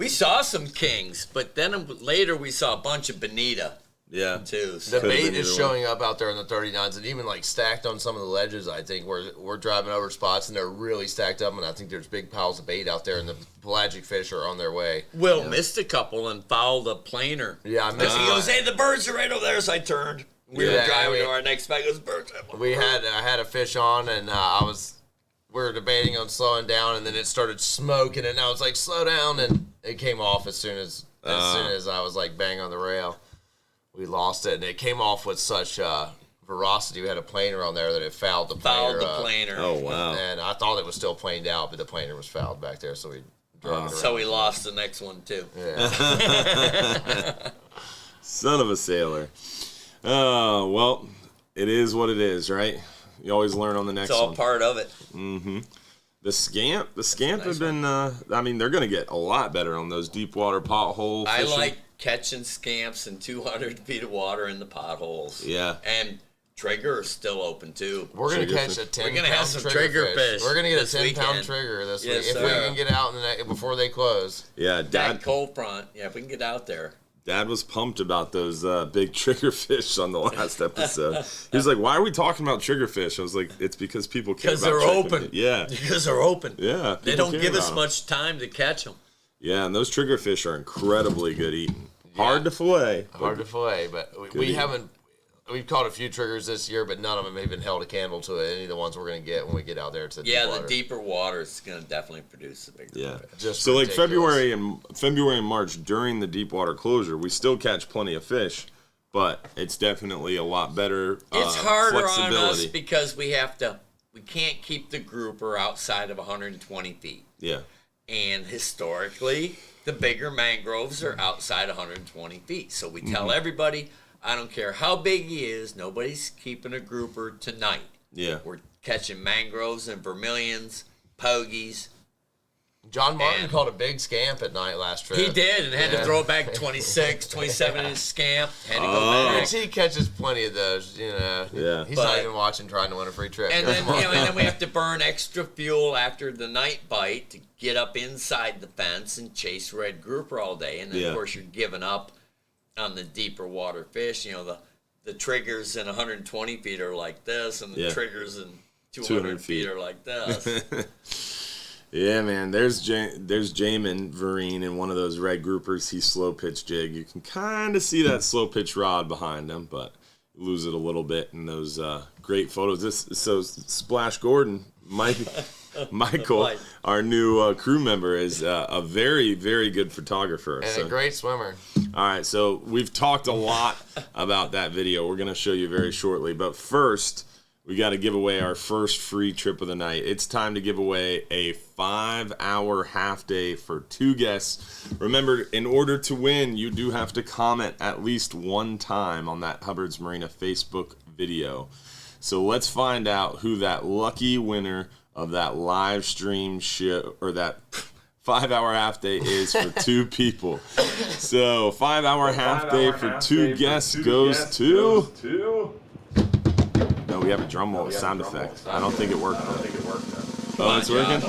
S3: saw some kings, but then later we saw a bunch of bonita.
S1: Yeah.
S3: Too.
S2: the
S3: So.
S2: bait is showing up out there in the 39s, and even like stacked on some of the ledges. I think we're driving over spots, and they're really stacked up. And I think there's big piles of bait out there, and the pelagic fish are on their way.
S3: Will missed a couple and fouled a planer.
S2: Yeah, I missed.
S3: He goes, "Hey, the birds are right over there." So I turned. We were driving to our next spot. Goes, "Birds."
S2: I had a fish on, and we were debating on slowing down, and then it started smoking, and I was like, "Slow down!" And it came off as soon as I was like bang on the rail. We lost it, and it came off with such ferocity. We had a planer on there that it fouled the planer.
S1: Oh, wow.
S2: And I thought it was still planed out, but the planer was fouled back there, so we drove it around.
S3: So we lost the next one too.
S2: Yeah.
S1: Son of a sailor. Well, it is what it is, right? You always learn on the next
S3: It's all
S1: one.
S3: part of it.
S1: Mm-hmm. The scamp have been, they're going to get a lot better on those deep water pothole fishing.
S3: I like catching scamps in 200 feet of water in the potholes.
S1: Yeah.
S3: And trigger is still open too.
S2: We're going to catch a 10-pound
S3: We're gonna have some trigger fish
S2: We're going to get
S3: this
S2: a 10-pound
S3: weekend.
S2: trigger this
S3: Yes,
S2: week. If
S3: sir.
S2: we can get out before they close.
S1: Yeah,
S3: That cold front. Yeah, if we can get out there.
S1: Dad was pumped about those big triggerfish on the last episode. He was like, "Why are we talking about triggerfish?" I was like, "It's because people care about
S3: Because they're
S1: triggerfish."
S3: open.
S1: Yeah.
S3: Because they're open.
S1: Yeah.
S3: They
S1: people
S3: don't
S1: care
S3: give us
S1: about 'em.
S3: much time to catch them.
S1: Yeah, and those triggerfish are incredibly good eating. Hard to fillet.
S2: Hard to fillet, but we haven't. We've caught a few triggers this year, but none of them have even held a candle to it. Any of the ones we're going to get when we get out there to
S3: Yeah,
S2: deep water.
S3: the deeper water is going to definitely produce the bigger
S1: Yeah.
S3: fish.
S2: Just
S1: So like
S2: ridiculous.
S1: February and March during the deep water closure, we still catch plenty of fish, but it's definitely a lot better.
S3: It's harder on us
S1: flexibility.
S3: because we can't keep the grouper outside of 120 feet.
S1: Yeah.
S3: And historically, the bigger mangroves are outside 120 feet. So we tell everybody, I don't care how big he is, nobody's keeping a grouper tonight.
S1: Yeah.
S3: We're catching mangroves and vermilions, pogies.
S2: John Martin
S3: And-
S2: caught a big scamp at night last trip.
S3: He did and had to
S2: Yeah.
S3: throw it back 26, 27 inch scamp. Had to go back.
S2: Which he catches plenty of those,
S1: Yeah.
S2: He's
S3: But-
S2: not even watching, trying to win a free trip.
S3: And then, and then we have to burn extra fuel after the night bite to get up inside the fence and chase red grouper all day. And then,
S1: Yeah.
S3: of course, you're giving up on the deeper water fish. The triggers in 120 feet are like this, and the
S1: Yeah.
S3: triggers in 200
S1: 200
S3: feet
S1: feet.
S3: are like this.
S1: Yeah, man. There's Jamin Vereen in one of those red groupers. He slow pitch jig. You can kind of see that slow pitch rod behind him, but you lose it a little bit in those great photos. So Splash Gordon, Michael,
S3: Right.
S1: our new crew member, is a very, very good photographer.
S2: and
S1: So-
S2: a great swimmer.
S1: all right, so we've talked a lot about that video. We're going to show you very shortly. But first, we got to give away our first free trip of the night. It's time to give away a 5-hour half day for 2 guests. Remember, in order to win, you do have to comment at least one time on that Hubbard's Marina Facebook video. So let's find out who that lucky winner of that live stream show, or that 5-hour half day is for 2 people. So 5-hour half day for 2 guests goes to... No, we have a drum roll sound effect. I don't think it worked though. Oh, it's working?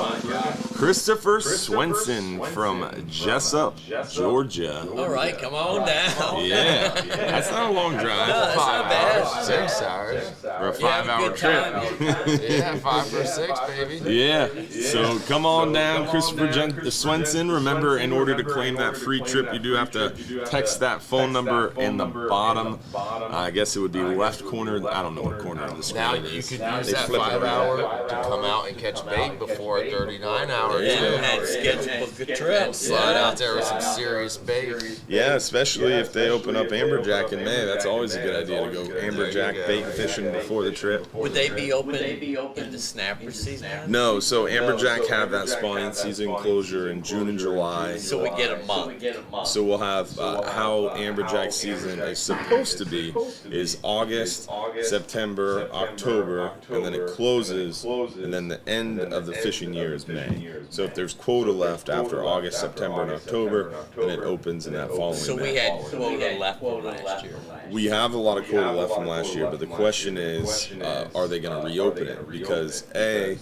S1: Christopher Swenson from Jessup, Georgia.
S3: All right, come on down.
S1: Yeah, that's not a long drive.
S3: No, that's not bad.
S2: 6 hours.
S1: For a
S3: You have a
S1: 5-hour
S3: good
S1: trip.
S3: time.
S2: Yeah, 5 for 6, baby.
S1: Yeah, so come on down, Christopher Swenson. Remember, in order to claim that free trip, you do have to text that phone number in the bottom. I guess it would be left corner. I don't know what corner of the screen
S2: Now
S1: it
S2: you
S1: is.
S2: could use
S1: They
S2: that
S1: flip it
S2: 5
S1: around.
S2: hour to come out and catch bait before a 39 hour.
S3: And schedule a good trip.
S2: Slide out there with some serious bait.
S1: Yeah, especially if they open up amberjack in May. That's always a good idea to go amberjack bait fishing before the trip.
S3: Would they be open in the snapper season?
S1: No, so amberjack have that spawning season closure in June and July.
S3: So we get a month.
S1: So we'll have how amberjack season is supposed to be is August, September, October, and then it closes, and then the end of the fishing year is May. So if there's quota left after August, September, and October, then it opens in that following
S3: So
S1: May.
S3: we had quota left from last year.
S1: We have a lot of quota left from last year, but the question is, are they going to reopen it? Because A,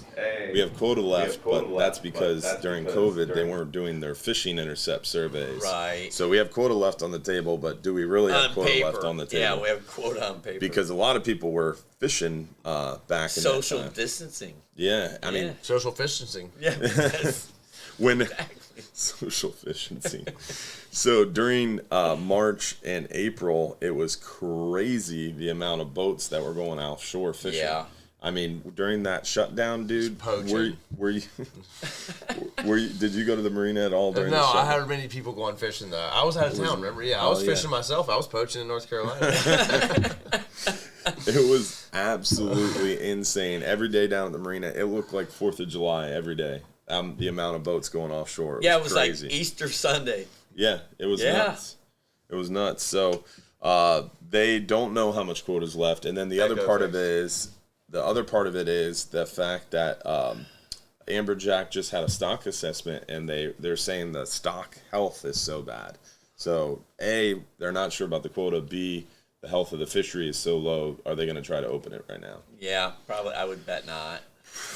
S1: we have quota left, but that's because during COVID they weren't doing their fishing intercept surveys.
S3: Right.
S1: So we have quota left on the table, but do we really have
S3: On
S1: quota
S3: paper.
S1: left on the table?
S3: Yeah, we have quota on paper.
S1: Because a lot of people were fishing back in
S3: social
S1: that time.
S3: distancing.
S1: Yeah, I mean,
S3: Yeah.
S2: Social distancing.
S3: Yeah. that's-
S1: when social efficiency. So during March and April, it was crazy the amount of boats that were going offshore fishing.
S3: Yeah.
S1: I mean, during that shutdown, dude,
S2: Poaching.
S1: were you did you go to the marina at all during the
S2: No, I
S1: shutdown?
S2: heard many people going fishing though. I was out of town, remember? Yeah, I was
S1: yeah.
S2: fishing myself. I was poaching in North Carolina.
S1: It was absolutely insane. Every day down at the marina, it looked like 4th of July every day. The amount of boats going offshore.
S3: It was
S1: crazy.
S3: like Easter Sunday.
S1: Yeah, it was nuts. It was nuts. So they don't know how much quota's left, and then the other part of it is the fact that amberjack just had a stock assessment, and they're saying the stock health is so bad. So A, they're not sure about the quota. B, the health of the fishery is so low. Are they going to try to open it right now?
S3: Yeah, probably. I would bet not.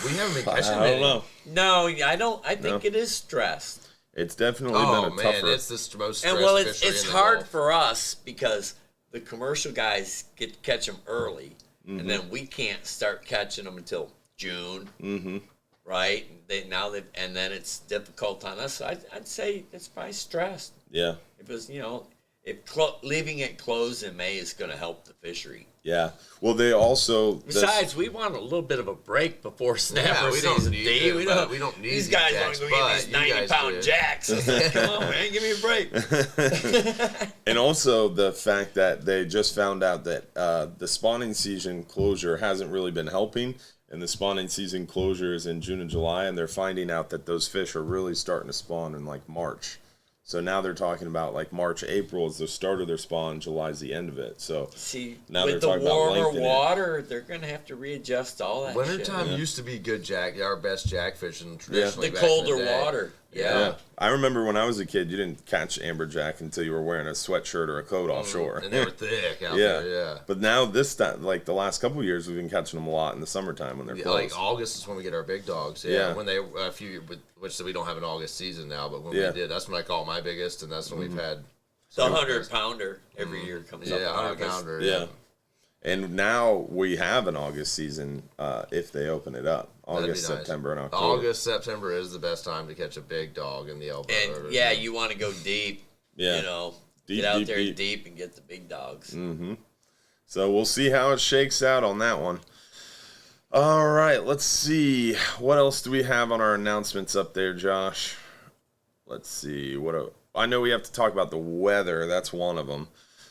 S2: We haven't been catching
S1: I
S2: many.
S1: don't know.
S3: No, I don't. I think it is stressed.
S1: It's definitely
S2: Oh
S1: been a
S2: man,
S1: tougher.
S2: it's the most stressed
S3: And well,
S2: fishery
S3: it's
S2: in the
S3: hard
S2: Gulf.
S3: for us because the commercial guys get to catch them early,
S1: Mm-hmm.
S3: and then we can't start catching them until June.
S1: Mm-hmm.
S3: Right? And then it's difficult on us. So I'd say it's probably stressed.
S1: Yeah.
S3: If it's leaving it closed in May is going to help the fishery.
S1: Yeah. Well, they also
S3: Besides, we want a little bit of a break before snapper
S2: we don't
S3: season.
S2: need
S3: D.
S2: it, but we don't need
S3: these
S2: these
S3: guys
S2: jacks,
S3: want to go get
S2: but
S3: these
S2: you guys
S3: 90-pound
S2: do.
S3: jacks. It's like, come on, man, give me a break.
S1: And also the fact that they just found out that the spawning season closure hasn't really been helping, and the spawning season closure is in June and July, and they're finding out that those fish are really starting to spawn in like March. So now they're talking about like March, April is the start of their spawn, July's the end of it. So
S3: See,
S1: now
S3: with
S1: they're
S3: the
S1: talking about
S3: warmer
S1: lengthening it.
S3: water, they're going to have to readjust all that
S2: Wintertime
S3: shit.
S2: used to be good our best jack fishing traditionally.
S3: The
S2: back in
S3: colder
S2: day.
S3: water.
S1: Yeah. I remember when I was a kid, you didn't catch amberjack until you were wearing a sweatshirt or a coat offshore.
S2: And they were thick out
S1: Yeah.
S2: there, yeah.
S1: But now like the last couple of years, we've been catching them a lot in the summertime when they're
S2: Yeah,
S1: closed.
S2: like August is when we get our big dogs.
S1: Yeah.
S2: When they which we don't have an August season now, but when
S1: Yeah.
S2: we did, that's when I caught my biggest, and that's when we've had
S3: The 100-pounder every year comes up. in
S2: 100
S3: August.
S2: pounder.
S1: Yeah. And now we have an August season if they open it up.
S2: That'd be
S1: August,
S2: nice.
S1: September, and October.
S2: August, September is the best time to catch a big dog in the elbow.
S3: And yeah, you want to go deep.
S1: Yeah.
S3: You know,
S1: Deep,
S3: get out
S1: deep,
S3: there
S1: deep.
S3: deep and get the big dogs.
S1: So we'll see how it shakes out on that one. All right, let's see. What else do we have on our announcements up there, Josh? Let's see. I know we have to talk about the weather. That's one of them.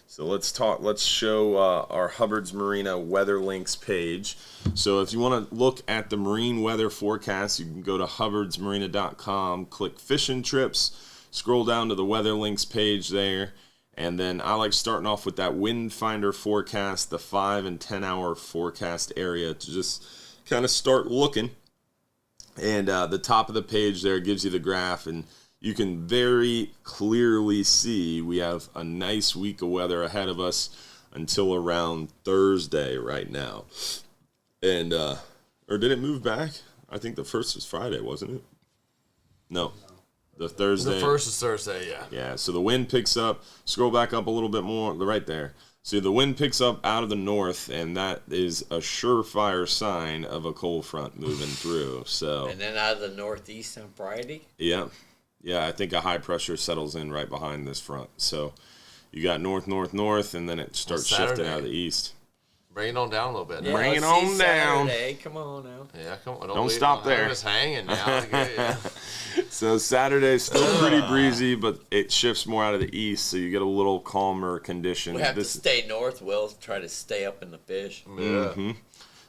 S1: So let's show our Hubbard's Marina Weather Links page. So if you want to look at the marine weather forecast, you can go to hubbardsmarina.com, click fishing trips, scroll down to the Weather Links page there, and then I like starting off with that wind finder forecast, the 5 and 10 hour forecast area to just kind of start looking. And the top of the page there gives you the graph, and you can very clearly see we have a nice week of weather ahead of us until around Thursday right now. And, or did it move back? I think the first was Friday, wasn't it? No. The Thursday.
S2: The first is Thursday, yeah.
S1: Yeah, so the wind picks up. Scroll back up a little bit more, right there. So the wind picks up out of the north, and that is a surefire sign of a cold front moving through. So.
S3: And then out of the northeast on Friday?
S1: Yeah. Yeah, I think a high pressure settles in right behind this front. So you got north, and then it starts shifting out of the east.
S2: Bring it on down a little bit.
S3: Yeah,
S1: Bring it
S3: let's
S1: on
S3: see
S1: down.
S3: Saturday. Come on now.
S2: Yeah, come on.
S1: Don't stop there.
S2: I'm just hanging now. Yeah.
S1: So Saturday's still pretty breezy, but it shifts more out of the east, so you get a little calmer condition.
S3: We have to stay north, Will. Try to stay up in the fish.
S1: Mm-hmm.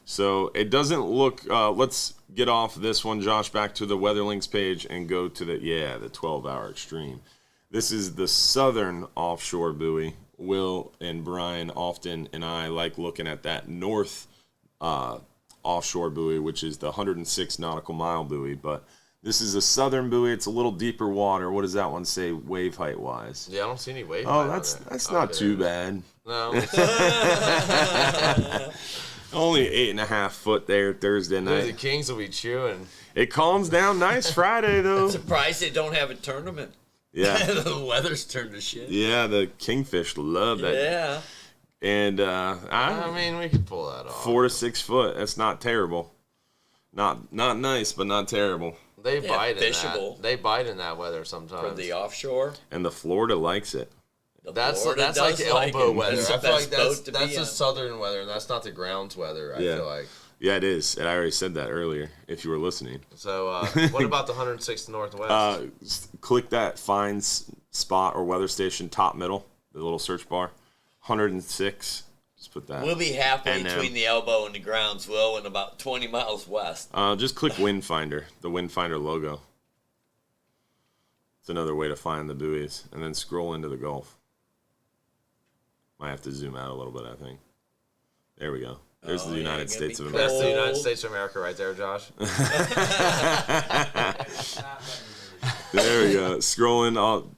S1: So it doesn't look. Let's get off this one, Josh. Back to the Weather Links page and go to the 12-hour extreme. This is the southern offshore buoy. Will and Brian often and I like looking at that north offshore buoy, which is the 106 nautical mile buoy. But this is a southern buoy. It's a little deeper water. What does that one say wave height wise?
S2: Yeah, I don't see any wave.
S1: Oh, that's not too bad.
S2: No.
S1: Only 8.5 foot there Thursday night.
S2: The Kings will be chewing.
S1: It calms down nice Friday though.
S3: Surprised they don't have a tournament.
S1: Yeah.
S3: The weather's turned to shit.
S1: Yeah, the kingfish love that.
S3: Yeah.
S1: And
S2: I mean, we could pull that off.
S1: 4 to 6 foot. That's not terrible. Not nice, but not terrible.
S2: They bite in
S3: fishable.
S2: that. They bite in that weather sometimes.
S3: From the offshore.
S1: And the Florida likes it.
S2: That's like elbow weather. I feel like that's the southern weather, and that's not the grounds weather. I feel like.
S1: Yeah, it is. And I already said that earlier. If you were listening.
S2: So, what about the 106th Northwest?
S1: Click that find spot or weather station top middle, the little search bar. 106. Just put that.
S3: We'll be halfway between the elbow and the grounds, Will, and about 20 miles west.
S1: Just click Wind Finder, the Wind Finder logo. It's another way to find the buoys, and then scroll into the Gulf. Might have to zoom out a little bit, I think. There we go. There's the United States of America.
S2: That's the United States of America right there, Josh.
S1: There we go. Scrolling all,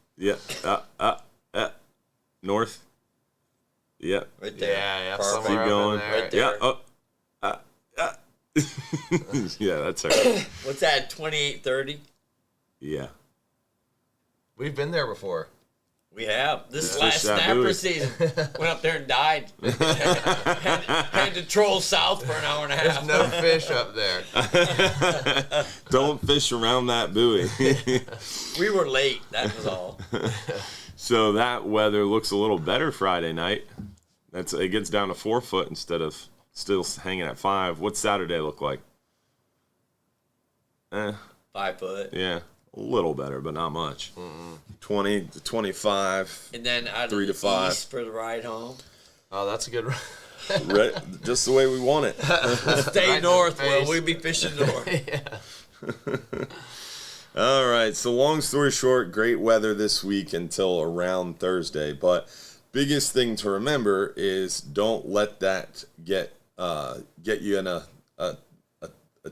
S1: north. Yep.
S3: Right there.
S2: Yeah.
S3: Perfect.
S1: Keep going.
S3: Right there.
S1: Yeah. Yeah, that's her.
S3: What's that? 2830.
S1: Yeah.
S2: We've been there before.
S3: We have. This
S1: Yeah.
S3: last
S1: Fish that
S3: snapper
S1: buoy.
S3: season. Went up there and died. had to troll south for an hour and a half.
S2: There's no fish up there.
S1: Don't fish around that buoy.
S3: We were late. That was all.
S1: So that weather looks a little better Friday night. It gets down to 4 foot instead of still hanging at 5. What's Saturday look like?
S3: 5 foot.
S1: Yeah, a little better, but not much. 20 to 25.
S3: And then out
S1: 3
S3: of
S1: to
S3: the
S1: 5.
S3: east for the ride home.
S2: Oh, that's a good run.
S1: Right, just the way we want it.
S3: Stay
S2: Right
S3: north,
S2: in the
S3: Will.
S2: face.
S3: We'll be fishing north.
S1: All right, so long story short, great weather this week until around Thursday. But biggest thing to remember is don't let that get you in a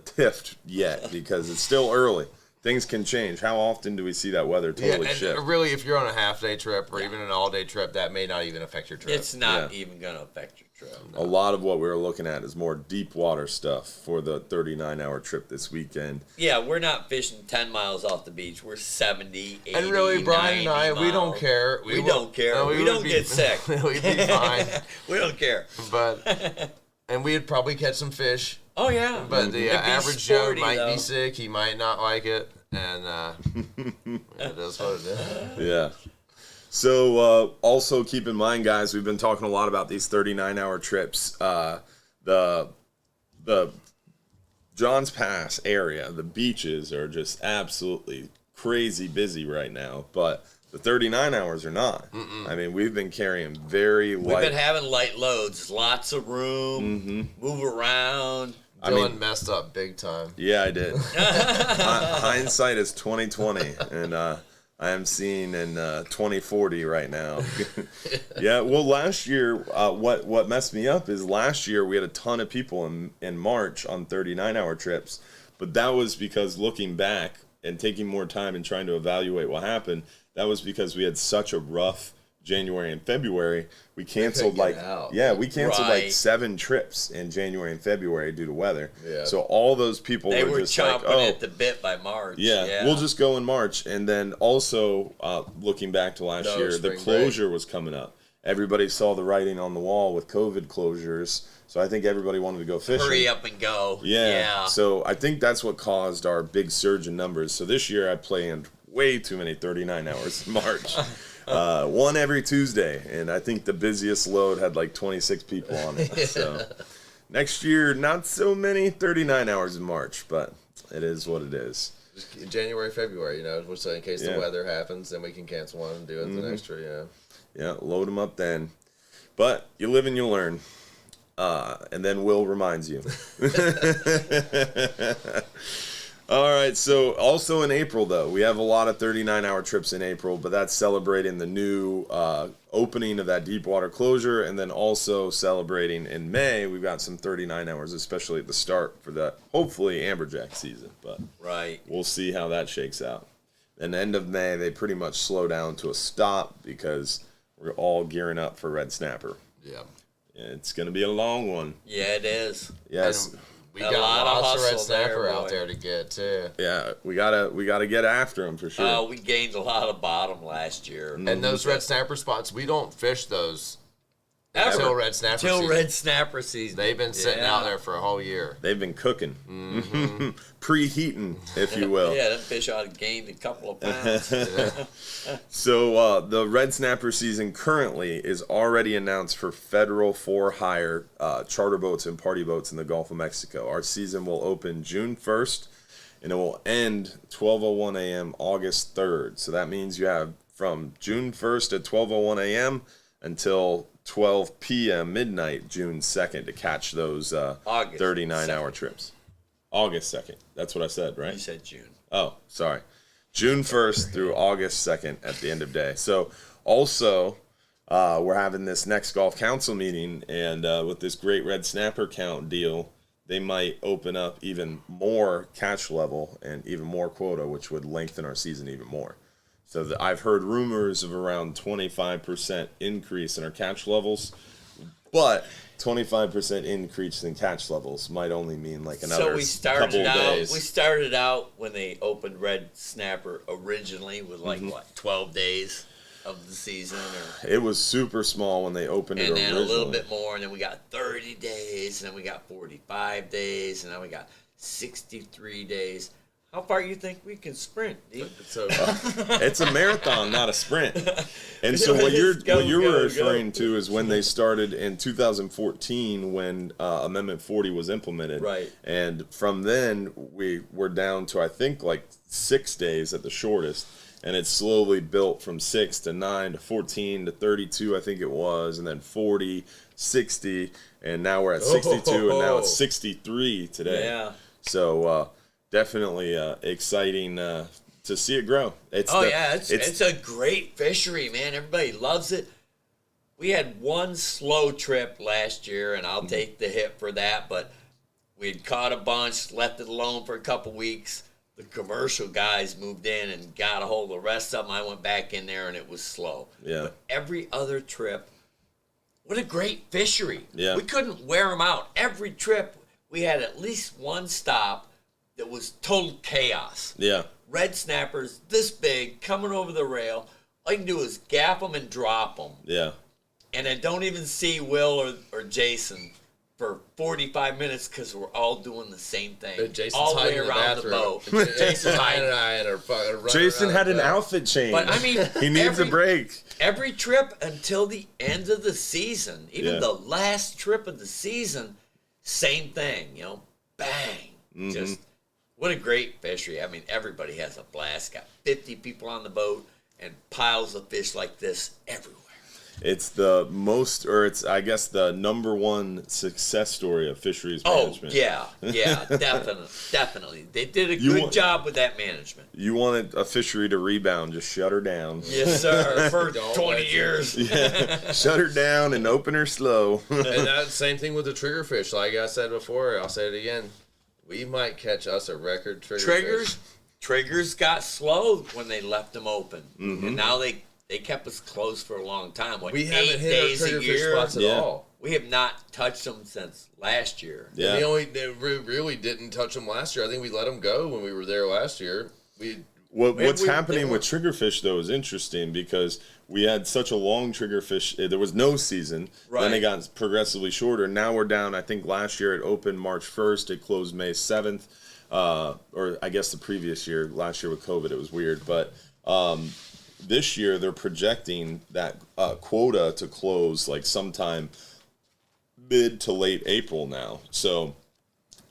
S1: tiff yet, because it's still early. Things can change. How often do we see that weather totally shift?
S2: And really, if you're on a half-day trip or even an all-day trip, that may not even affect your trip.
S3: It's not even going to affect your trip.
S1: A lot of what we were looking at is more deep water stuff for the 39-hour trip this weekend.
S3: Yeah, we're not fishing 10 miles off the beach. We're 70, 80,
S2: And really, Brian and I,
S3: 90
S2: we don't
S3: miles.
S2: care.
S3: We don't care.
S2: No,
S3: we
S2: would
S3: don't
S2: be-
S3: get sick.
S2: We'd be fine.
S3: We don't care.
S2: And we'd probably catch some fish.
S3: Oh, yeah.
S2: But the
S3: It'd be
S2: average Joe
S3: sporty,
S2: might
S3: though.
S2: be sick. He might not like it. And it is what it is.
S1: Yeah. So also keep in mind, guys, we've been talking a lot about these 39-hour trips. The Johns Pass area, the beaches are just absolutely crazy busy right now. But the 39 hours are not. I mean, we've been carrying very light.
S3: We've been having light loads. Lots of room. Move around.
S2: Dylan messed up big time.
S1: Yeah, I did. Hindsight is 20/20, and I am seeing in 2040 right now. Yeah, well, last year, what messed me up is last year we had a ton of people in March on 39-hour trips, but that was because looking back and taking more time and trying to evaluate what happened, that was because we had such a rough January and February, we canceled like we canceled like 7 trips in January and February due to weather.
S2: Yeah.
S1: So all those people
S3: They were
S1: just
S3: chomping
S1: like,
S3: at the bit by March.
S1: yeah, we'll just go in March. And then also looking back to last year, the closure was coming up. Everybody saw the writing on the wall with COVID closures. So I think everybody wanted to go fishing.
S3: Hurry up and go.
S1: Yeah. So I think that's what caused our big surge in numbers. So this year I planned way too many 39 hours in March. One every Tuesday. And I think the busiest load had like 26 people on it. So next year, not so many 39 hours in March, but it is what it is.
S2: January, February, so in case the weather happens, then we can cancel one and do it the next year,
S1: Yeah, load them up then. But you live and you learn. And then Will reminds you. All right, so also in April, though, we have a lot of 39-hour trips in April, but that's celebrating the new opening of that deep water closure, and then also celebrating in May, we've got some 39 hours, especially at the start for the, hopefully, amberjack season. But we'll see how that shakes out. And the end of May, they pretty much slow down to a stop because we're all gearing up for red snapper.
S2: Yeah.
S1: It's going to be a long one.
S3: Yeah, it is.
S1: Yes.
S2: And we got lots of red snapper out there to get, too.
S1: Yeah, we gotta get after them for sure.
S3: We gained a lot of bottom last year.
S2: And those red snapper spots, we don't fish those until red snapper season.
S3: Until red snapper season.
S2: They've been sitting out there for a whole year.
S1: They've been cooking. Preheating, if you will.
S3: Yeah, them fish ought to gained a couple of pounds.
S1: So the red snapper season currently is already announced for federal for-hire charter boats and party boats in the Gulf of Mexico. Our season will open June 1st, and it will end 12:01 a.m. August 3rd. So that means you have from June 1st at 12:01 a.m. until 12 p.m. midnight June 2nd to catch those 39-hour trips. August 2nd. That's what I said, right?
S3: You said June.
S1: Oh, sorry. June 1st through August 2nd at the end of day. So also, we're having this next Golf Council meeting, and with this great red snapper count deal, they might open up even more catch level and even more quota, which would lengthen our season even more. So I've heard rumors of around 25% increase in our catch levels, but 25% increase in catch levels might only mean like another couple of days.
S3: We started out when they opened red snapper originally with like 12 days of the season, or
S1: it was super small when they opened it originally.
S3: And then a little bit more, and then we got 30 days, and then we got 45 days, and then we got 63 days. How far you think we can sprint, dude?
S1: It's a marathon, not a sprint. And so what you're referring to is when they started in 2014 when Amendment 40 was implemented.
S3: Right.
S1: And from then we were down to I think like 6 days at the shortest. And it slowly built from 6 to 9 to 14 to 32, I think it was, and then 40, 60, and now we're at 62, and now it's 63 today.
S3: Yeah.
S1: So definitely exciting to see it grow.
S3: It's a great fishery, man. Everybody loves it. We had one slow trip last year, and I'll take the hit for that, but we'd caught a bunch, left it alone for a couple weeks. The commercial guys moved in and got a hold of the rest of them. I went back in there, and it was slow.
S1: Yeah.
S3: But every other trip, what a great fishery.
S1: Yeah.
S3: We couldn't wear them out. Every trip, we had at least one stop that was total chaos.
S1: Yeah.
S3: Red snappers this big coming over the rail. All you can do is gap them and drop them.
S1: Yeah.
S3: And then don't even see Will or Jason for 45 minutes because we're all doing the same thing.
S2: Jason's
S3: all the way
S2: hiding
S3: around
S2: in
S3: the boat. Jason's hiding.
S1: Jason had an outfit change.
S3: But I mean,
S1: he needs a break.
S3: Every trip until the end of the season, even the last trip of the season, same thing. Bang. Just what a great fishery. I mean, everybody has a blast. Got 50 people on the boat and piles of fish like this everywhere.
S1: It's the most, or it's, I guess, the number one success story of fisheries management.
S3: Oh, yeah, definitely. They did a good job with that management.
S1: You wanted a fishery to rebound, just shut her down.
S3: Yes, sir, for 20 years.
S1: Yeah, shut her down and open her slow.
S2: And that's the same thing with the triggerfish. Like I said before, I'll say it again. We might catch us a record triggerfish.
S3: Triggers got slow when they left them open. And now they they kept us closed for a long time. What,
S2: We
S3: 8
S2: haven't hit
S3: days
S2: our
S3: a
S2: triggerfish
S3: year?
S2: spots at
S1: Yeah.
S2: all.
S3: We have not touched them since last year.
S1: Yeah.
S2: And they really didn't touch them last year. I think we let them go when we were there last year.
S1: What's
S2: they
S1: happening with
S2: weren't-
S1: triggerfish though is interesting because we had such a long triggerfish. There was no season. Then it
S3: Right.
S1: got progressively shorter. Now we're down. I think last year it opened March 1st. It closed May 7th. Or I guess the previous year. Last year with COVID, it was weird. But this year they're projecting that quota to close like sometime mid to late April now. So,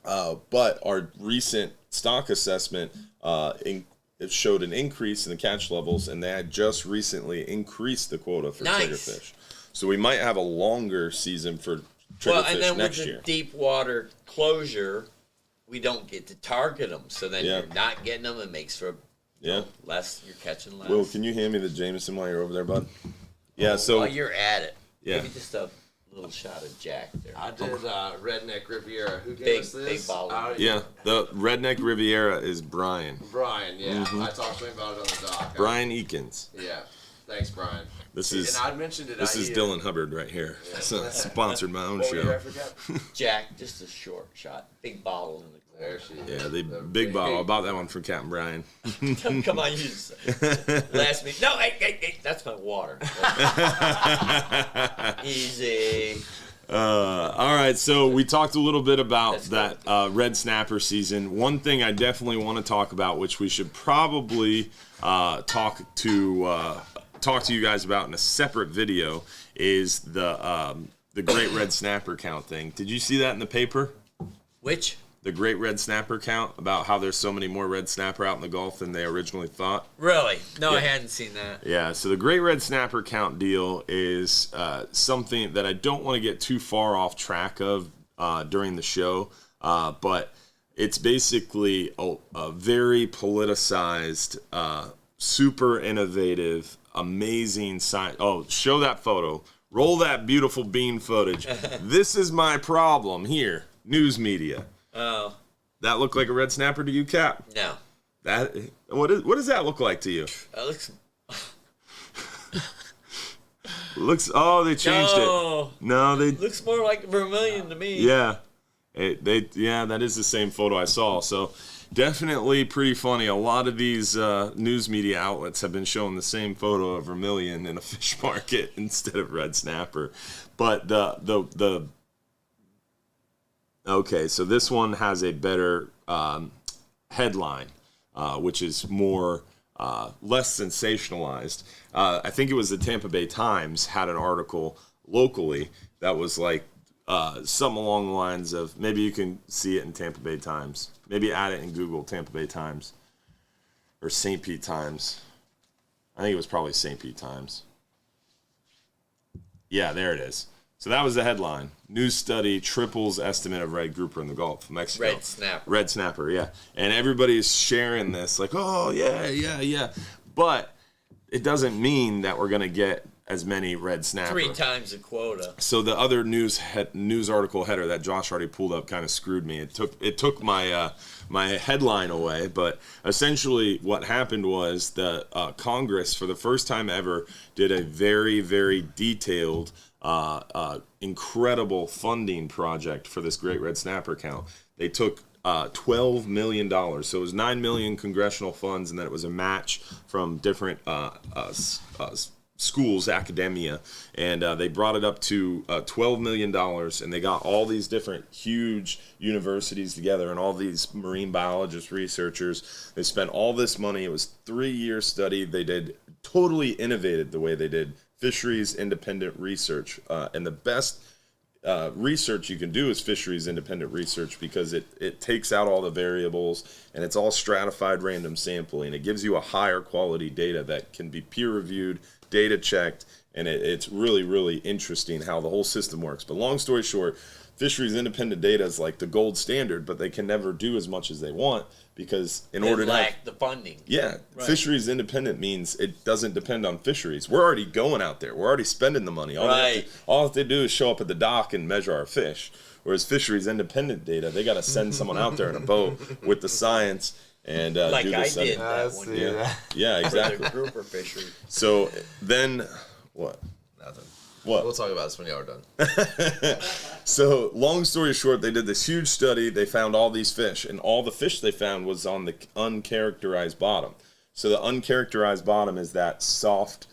S1: but our recent stock assessment it showed an increase in the catch levels, and they had just recently increased the quota for
S3: Nice.
S1: triggerfish. So we might have a longer season for triggerfish
S3: Well, and then
S1: next
S3: with the
S1: year.
S3: deep water closure, we don't get to target them. So then
S1: Yeah.
S3: you're not getting them. It makes for
S1: Yeah.
S3: less. You're catching less.
S1: Will, can you hand me the Jameson while you're over there, bud? Yeah. So
S3: While you're at it,
S1: Yeah.
S3: maybe just a little shot of Jack there.
S2: I did Redneck Riviera. Who gave
S3: Big-
S2: us this?
S3: big bottle.
S1: yeah, the Redneck Riviera is Brian.
S2: Brian, yeah. I talked to him about it on the dock.
S1: Brian Eakins.
S2: Yeah. Thanks, Brian.
S1: This is
S2: And I mentioned it.
S1: this is Dylan Hubbard right here. So sponsored my own
S2: What were you, I
S1: show.
S2: forgot.
S3: Jack, just a short shot. Big bottle in the
S2: There she is.
S1: Yeah, the big bottle. I bought that one from Captain Brian.
S3: corner. Come on, you just last minute. No, hey, that's my water. Easy.
S1: All right, so we talked a little bit about
S3: Let's
S1: that red snapper season. One thing I definitely want to talk about, which we should probably talk to you guys about in a separate video, is the great red snapper count thing. Did you see that in the paper?
S3: Which?
S1: The great red snapper count, about how there's so many more red snapper out in the Gulf than they originally thought.
S3: Really? No,
S1: Yeah.
S3: I hadn't seen that.
S1: Yeah, so the great red snapper count deal is something that I don't want to get too far off track of during the show, but it's basically a very politicized, super innovative, amazing science. Oh, show that photo. Roll that beautiful bean footage. This is my problem here, news media.
S3: Oh,
S1: That look like a red snapper to you, Cap?
S3: no.
S1: That what does that look like to you?
S3: That looks.
S1: Looks. Oh, they changed
S3: No.
S1: it. No, they.
S3: Looks more like vermilion to me.
S1: Yeah, that is the same photo I saw. So definitely pretty funny. A lot of these news media outlets have been showing the same photo of vermilion in a fish market instead of red snapper. But the okay, so this one has a better headline, which is more less sensationalized. I think it was the Tampa Bay Times had an article locally that was like something along the lines of, maybe you can see it in Tampa Bay Times. Maybe add it in Google, Tampa Bay Times or St. Pete Times. I think it was probably St. Pete Times. Yeah, there it is. So that was the headline. News study triples estimate of red grouper in the Gulf of Mexico.
S3: Red snapper.
S1: Red snapper, yeah. And everybody's sharing this like, oh, yeah. But it doesn't mean that we're going to get as many red snapper.
S3: 3 times the quota.
S1: So the other news article header that Josh already pulled up kind of screwed me. It took my my headline away, but essentially what happened was the Congress, for the first time ever, did a very, very detailed, incredible funding project for this great red snapper count. They took $12 million. So it was $9 million congressional funds, and then it was a match from different schools, academia, and they brought it up to $12 million, and they got all these different huge universities together and all these marine biologists, researchers. They spent all this money. It was a 3-year study. They did totally innovated the way they did fisheries independent research, and the best research you can do is fisheries independent research, because it takes out all the variables and it's all stratified random sampling. It gives you a higher quality data that can be peer reviewed, data checked, and it's really, really interesting how the whole system works. But long story short, fisheries independent data is like the gold standard, but they can never do as much as they want, because in
S3: They
S1: order to
S3: lack the funding.
S1: yeah,
S3: Right.
S1: fisheries independent means it doesn't depend on fisheries. We're already going out there. We're already spending the money. All
S3: Right.
S1: they do is show up at the dock and measure our fish. Whereas fisheries independent data, they got to send someone out there in a boat with the science and
S3: Like
S1: do
S3: I
S1: this study.
S3: did that one
S4: see
S3: year
S4: that.
S1: Yeah,
S3: for
S1: exactly.
S3: the grouper fishery.
S1: So then, what?
S2: Nothing.
S1: What?
S2: We'll talk about this when y'all are done.
S1: So, long story short, they did this huge study. They found all these fish, and all the fish they found was on the uncharacterized bottom. So, the uncharacterized bottom is that soft.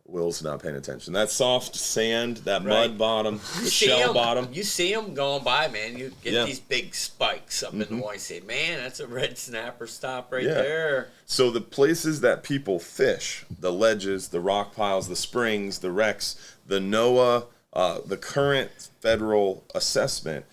S1: Will's not paying attention. That soft sand, that
S3: Right.
S1: mud bottom,
S3: You
S1: the
S3: see
S1: shell
S3: 'em-
S1: bottom.
S3: You see them going by, man. You get
S1: Yeah.
S3: these big spikes up in the water. You say, man, that's a red snapper stop right
S1: Yeah.
S3: there.
S1: So, the places that people fish, the ledges, the rock piles, the springs, the wrecks, the NOAA, the current federal assessment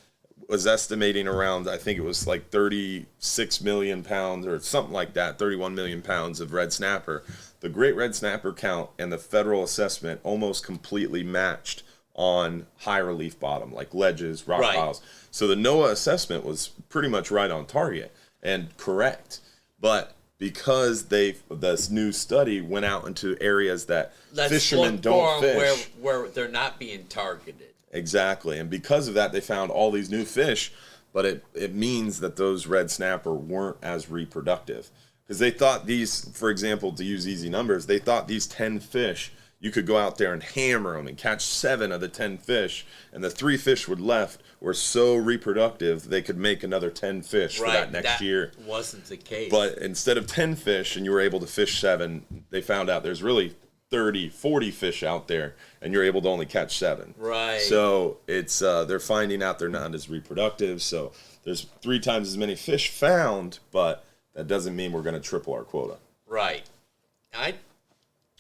S1: was estimating around, I think it was like 36 million pounds or something like that, 31 million pounds of red snapper. The great red snapper count and the federal assessment almost completely matched on high relief bottom, like ledges, rock
S3: Right.
S1: piles. So the NOAA assessment was pretty much right on target and correct. But because this new study went out into areas that
S3: Let's
S1: fishermen
S3: look
S1: don't
S3: for 'em
S1: fish.
S3: where they're not being targeted.
S1: Exactly. And because of that, they found all these new fish, but it means that those red snapper weren't as reproductive. Because they thought these, for example, to use easy numbers, they thought these 10 fish, you could go out there and hammer them and catch 7 of the 10 fish, and the 3 fish were left were so reproductive they could make another 10 fish for that next year.
S3: Wasn't the case.
S1: But instead of 10 fish and you were able to fish 7, they found out there's really 30, 40 fish out there, and you're able to only catch 7.
S3: Right.
S1: So it's they're finding out they're not as reproductive. So there's 3 times as many fish found, but that doesn't mean we're going to triple our quota.
S3: Right.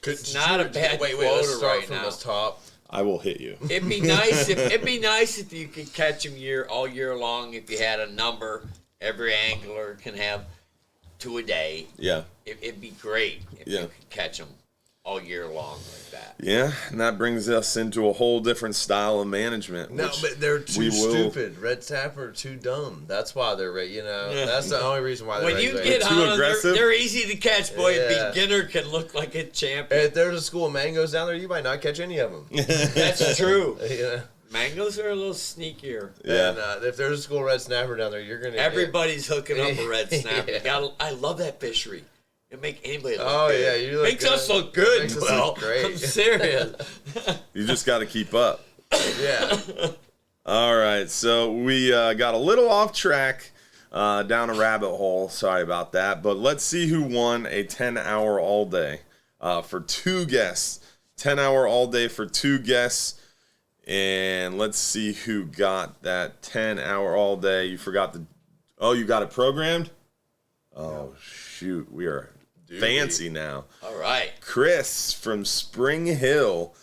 S3: It's
S2: Could
S3: not a bad
S2: Let's
S3: quota
S2: start
S3: right
S2: from
S3: now.
S2: the top.
S1: I will hit you.
S3: It'd be nice if you could catch them all year long. If you had a number, every angler can have 2 a day.
S1: Yeah.
S3: It'd be great if
S1: Yeah.
S3: you could catch them all year long like that.
S1: Yeah, and that brings us into a whole different style of management.
S2: No,
S1: which
S2: but they're
S1: we
S2: too
S1: will-
S2: stupid. Red snapper are too dumb. That's why they're
S3: Yeah.
S2: That's the only reason why they're
S3: When you
S2: regulated.
S3: get
S1: Too
S3: on them,
S1: aggressive?
S3: they're easy to catch, boy.
S2: Yeah.
S3: A beginner can look like a champion.
S2: If there's a school of mangoes down there, you might not catch any of them.
S3: That's true.
S2: Yeah.
S3: Mangoes are a little sneakier.
S1: Yeah.
S2: And if there's a school of red snapper down there, you're gonna.
S3: Everybody's hooking up a red snapper.
S2: Yeah.
S3: I love that fishery. It make anybody look
S2: Oh
S3: good.
S2: yeah, you look
S3: Makes
S2: good.
S3: us look good.
S2: Makes us
S3: Well,
S2: look great.
S3: I'm serious.
S1: You just got to keep up.
S2: Yeah.
S1: All right, so we got a little off track down a rabbit hole. Sorry about that. But let's see who won a 10-hour all day for 2 guests. 10-hour all day for 2 guests. And let's see who got that 10-hour all day. You forgot the... Oh, you got it programmed? Oh, shoot. We are fancy now.
S3: All right.
S1: Chris from Spring Hill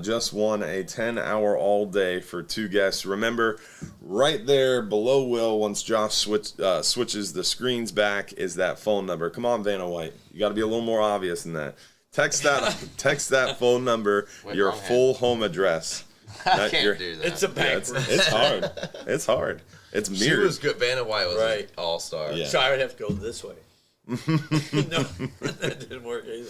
S1: just won a 10-hour all day for 2 guests. Remember, right there below Will, once Josh switches the screens back, is that phone number. Come on, Vanna White. You got to be a little more obvious than that. Text that phone number,
S2: Wait,
S1: your
S2: wrong hand.
S1: full home address.
S2: I can't do that.
S3: It's a
S1: Yeah,
S3: bank.
S1: it's hard. It's hard. It's
S2: She
S1: mirrored.
S2: was good. Vanna White was
S3: Right.
S2: an all-star.
S1: Yeah.
S3: So I would have to go this way. No, that didn't work either.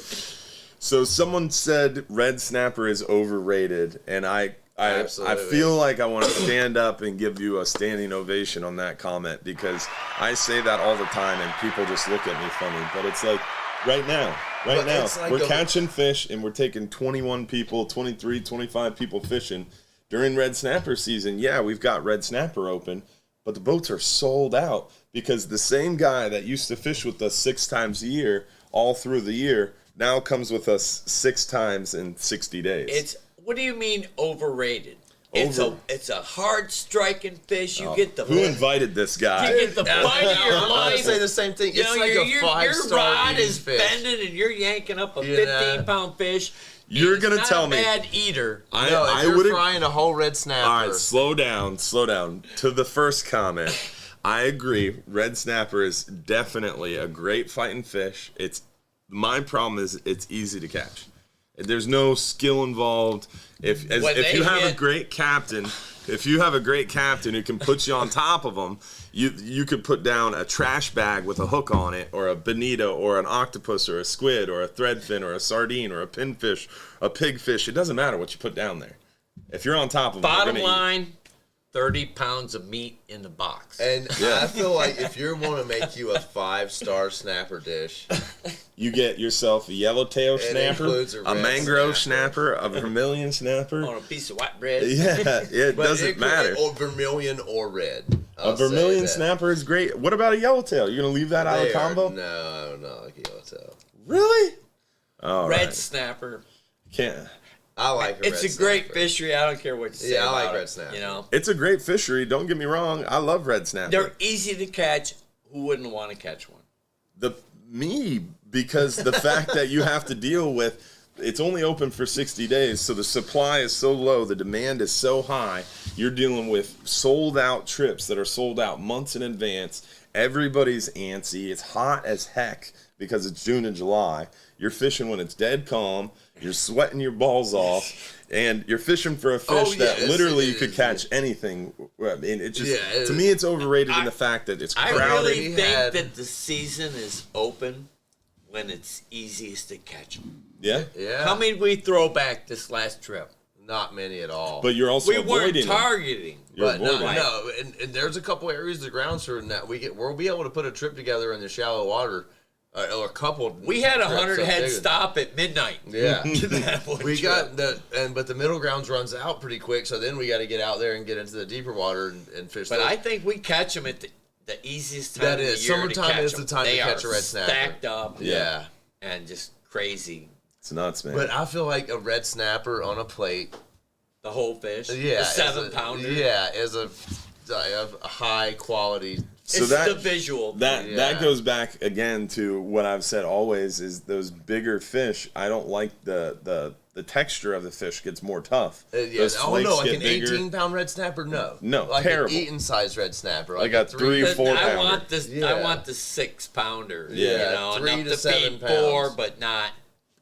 S1: So someone said red snapper is overrated, and I
S2: Absolutely.
S1: feel like I want to stand up and give you a standing ovation on that comment, because I say that all the time and people just look at me funny. But it's like right now,
S2: But it's like
S1: we're
S2: a-
S1: catching fish and we're taking 21 people, 23, 25 people fishing during red snapper season. Yeah, we've got red snapper open, but the boats are sold out because the same guy that used to fish with us 6 times a year, all through the year, now comes with us 6 times in 60 days.
S3: What do you mean overrated?
S1: Over-
S3: It's a hard striking fish. You
S1: Oh,
S3: get the
S1: who invited this guy?
S3: you get the bite of your
S2: I'm gonna
S3: life.
S2: say the same thing.
S3: You
S2: It's
S3: know,
S2: like
S3: your
S2: a 5-star
S3: rod
S2: eating
S3: is
S2: fish.
S3: bending and you're yanking up a
S2: You
S3: 15-pound fish.
S1: You're
S3: He's
S1: gonna
S3: not
S1: tell
S3: a
S1: me.
S3: bad eater.
S2: No, if you're
S1: would.
S2: frying a whole red snapper.
S1: All right, slow down. To the first comment, I agree. Red snapper is definitely a great fighting fish. My problem is it's easy to catch. There's no skill involved. If
S3: When
S1: you
S3: they
S1: have a
S3: hit-
S1: great captain, who can put you on top of them, you could put down a trash bag with a hook on it, or a bonito, or an octopus, or a squid, or a threadfin, or a sardine, or a pinfish, a pigfish. It doesn't matter what you put down there. If you're on top of them,
S3: Bottom
S1: they're gonna eat.
S3: line, 30 pounds of meat in the box.
S2: And I feel like if you want to make you a 5-star snapper dish,
S1: You get yourself a yellowtail snapper,
S2: includes a
S1: a
S2: red
S1: mangrove
S2: snapper.
S1: snapper, a vermilion snapper.
S3: On a piece of white bread.
S1: Yeah, it
S2: But
S1: doesn't matter.
S2: Or vermilion or red.
S1: A vermilion snapper is great. What about a yellowtail? You're going to leave that out of the combo?
S2: No, like a yellowtail.
S1: Really? All
S3: Red
S1: right.
S3: snapper.
S1: Can't.
S2: I like a
S3: It's
S2: red
S3: a great
S2: snapper.
S3: fishery. I don't care what you say.
S2: Yeah, I like
S3: about
S2: red
S3: it,
S2: snapper.
S3: You know,
S1: It's a great fishery. Don't get me wrong. I love red snapper.
S3: they're easy to catch. Who wouldn't want to catch one?
S1: Because the fact that you have to deal with, it's only open for 60 days, so the supply is so low, the demand is so high. You're dealing with sold out trips that are sold out months in advance. Everybody's antsy. It's hot as heck because it's June and July. You're fishing when it's dead calm. You're sweating your balls off, and you're fishing for a fish that literally you could catch anything. I mean, it just to me, it's overrated in the fact that it's crowded.
S3: I really think that the season is open when it's easiest to catch them.
S1: Yeah,
S2: Yeah.
S3: How many did we throw back this last trip?
S2: Not many at all.
S1: but you're also
S3: We weren't
S1: avoiding them.
S3: targeting.
S1: You're
S2: But no,
S1: avoiding
S2: no, and there's a couple areas of the grounds for that we'll be able to put a trip together in the shallow water, or a couple.
S3: We had a
S2: trips
S3: 100
S2: up
S3: head
S2: big.
S3: stop at midnight.
S2: Yeah,
S3: To that one
S2: we
S3: trip.
S2: got but the middle grounds runs out pretty quick, so then we got to get out there and get into the deeper water and fish.
S3: But
S2: those.
S3: I think we catch them at the easiest time
S2: That
S3: of the
S2: is.
S3: year
S2: Summertime
S3: to catch
S2: is the
S3: them.
S2: time to
S3: They
S2: catch
S3: are
S2: a red snapper.
S3: stacked up
S2: yeah.
S3: and just crazy.
S1: It's nuts, man.
S2: But I feel like a red snapper on a plate.
S3: The whole fish.
S2: Yeah,
S3: The 7-pounder.
S2: Yeah, is a high quality.
S1: So
S3: It's
S1: that-
S3: the visual.
S1: That
S2: Yeah.
S1: goes back again to what I've said always is those bigger fish. I don't like the texture of the fish gets more tough.
S2: Yeah.
S1: Those
S2: Oh
S1: flakes
S2: no, like
S1: get
S2: an
S1: bigger.
S2: 18-pound red snapper? No.
S1: No,
S2: like
S1: terrible.
S2: an eating size red snapper.
S1: Like a 3 or
S3: But
S1: 4
S3: I
S1: pounder.
S3: want this.
S2: Yeah.
S3: I want the 6-pounder.
S1: Yeah.
S3: You know,
S2: 3
S3: enough
S2: to
S3: to
S2: 7
S3: feed 4,
S2: pounds.
S3: but not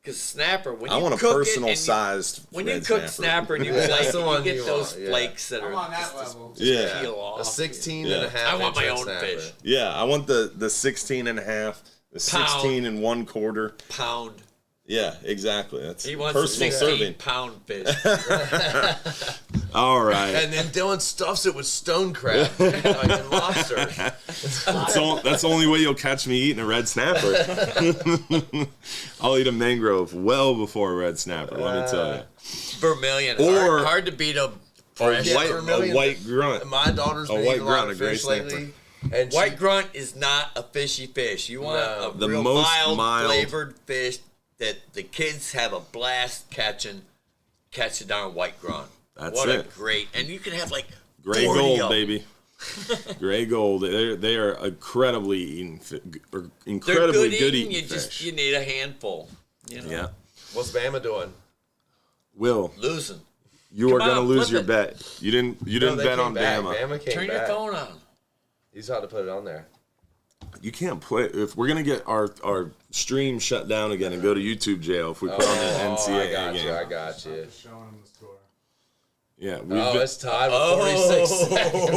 S3: because snapper. When
S1: I
S3: you
S1: want a
S3: cook
S1: personal
S3: it and
S1: sized.
S3: when you
S1: red
S3: cook snapper and you
S2: Yeah,
S3: flake,
S2: that's the
S3: you
S2: one
S3: get
S2: you
S3: those
S2: want, yeah.
S3: flakes that
S4: I'm
S3: are
S4: on that
S3: just
S4: level.
S1: Yeah.
S3: peel off.
S2: A 16
S1: Yeah.
S2: and a half
S3: I want
S2: inch
S3: my
S2: red
S3: own
S2: snapper.
S3: fish.
S1: Yeah, I want the 16 and a half, the 16 and 1/4.
S3: Pound.
S1: Yeah, exactly. That's
S3: He wants a
S1: personal serving.
S3: 16-pound fish.
S1: All right.
S2: And then Dylan stuffs it with stone crab and lobster.
S1: That's the only way you'll catch me eating a red snapper. I'll eat a mangrove well before a red snapper, let me tell you.
S3: Vermilion.
S1: Or-
S3: hard to beat a
S1: A
S3: fresh.
S2: Yeah,
S1: white,
S2: vermilion.
S1: a white grunt.
S2: My daughter's
S1: A
S2: been
S1: white
S2: eating a lot
S1: grunt,
S2: of
S1: a gray
S2: fish
S1: snapper.
S2: lately. And
S3: White grunt is not a fishy fish. You want
S2: No.
S3: a
S1: The
S3: real
S1: most
S3: mild,
S1: mild-
S3: flavored fish that the kids have a blast catching. Catch a darn white grunt.
S1: That's
S3: what a
S1: it.
S3: great, and you can have like
S1: Gray
S3: 40
S1: gold,
S3: of 'em.
S1: baby. Gray gold. They are incredibly
S3: They're
S1: incredibly
S3: good
S1: good
S3: eating.
S1: eating
S3: You
S1: fish.
S3: you need a handful. You know,
S1: Yeah.
S2: what's Bama doing?
S1: Will,
S3: losing.
S1: you
S3: Come
S1: are going to
S3: on,
S1: lose
S3: flip
S1: your
S3: it.
S1: bet. You didn't
S2: No, they
S1: bet
S2: came
S1: on
S2: back.
S1: Bama.
S2: Bama came
S3: Turn
S2: back.
S3: your phone on.
S2: He's about to put it on there.
S1: You can't play if we're going to get our stream shut down again and go to YouTube jail if we put on an
S2: I
S1: NCAA
S2: got
S1: game.
S2: you. I got you.
S4: Just showing him the score.
S1: Yeah, we've
S2: Oh,
S1: been
S2: it's tied with 46 seconds.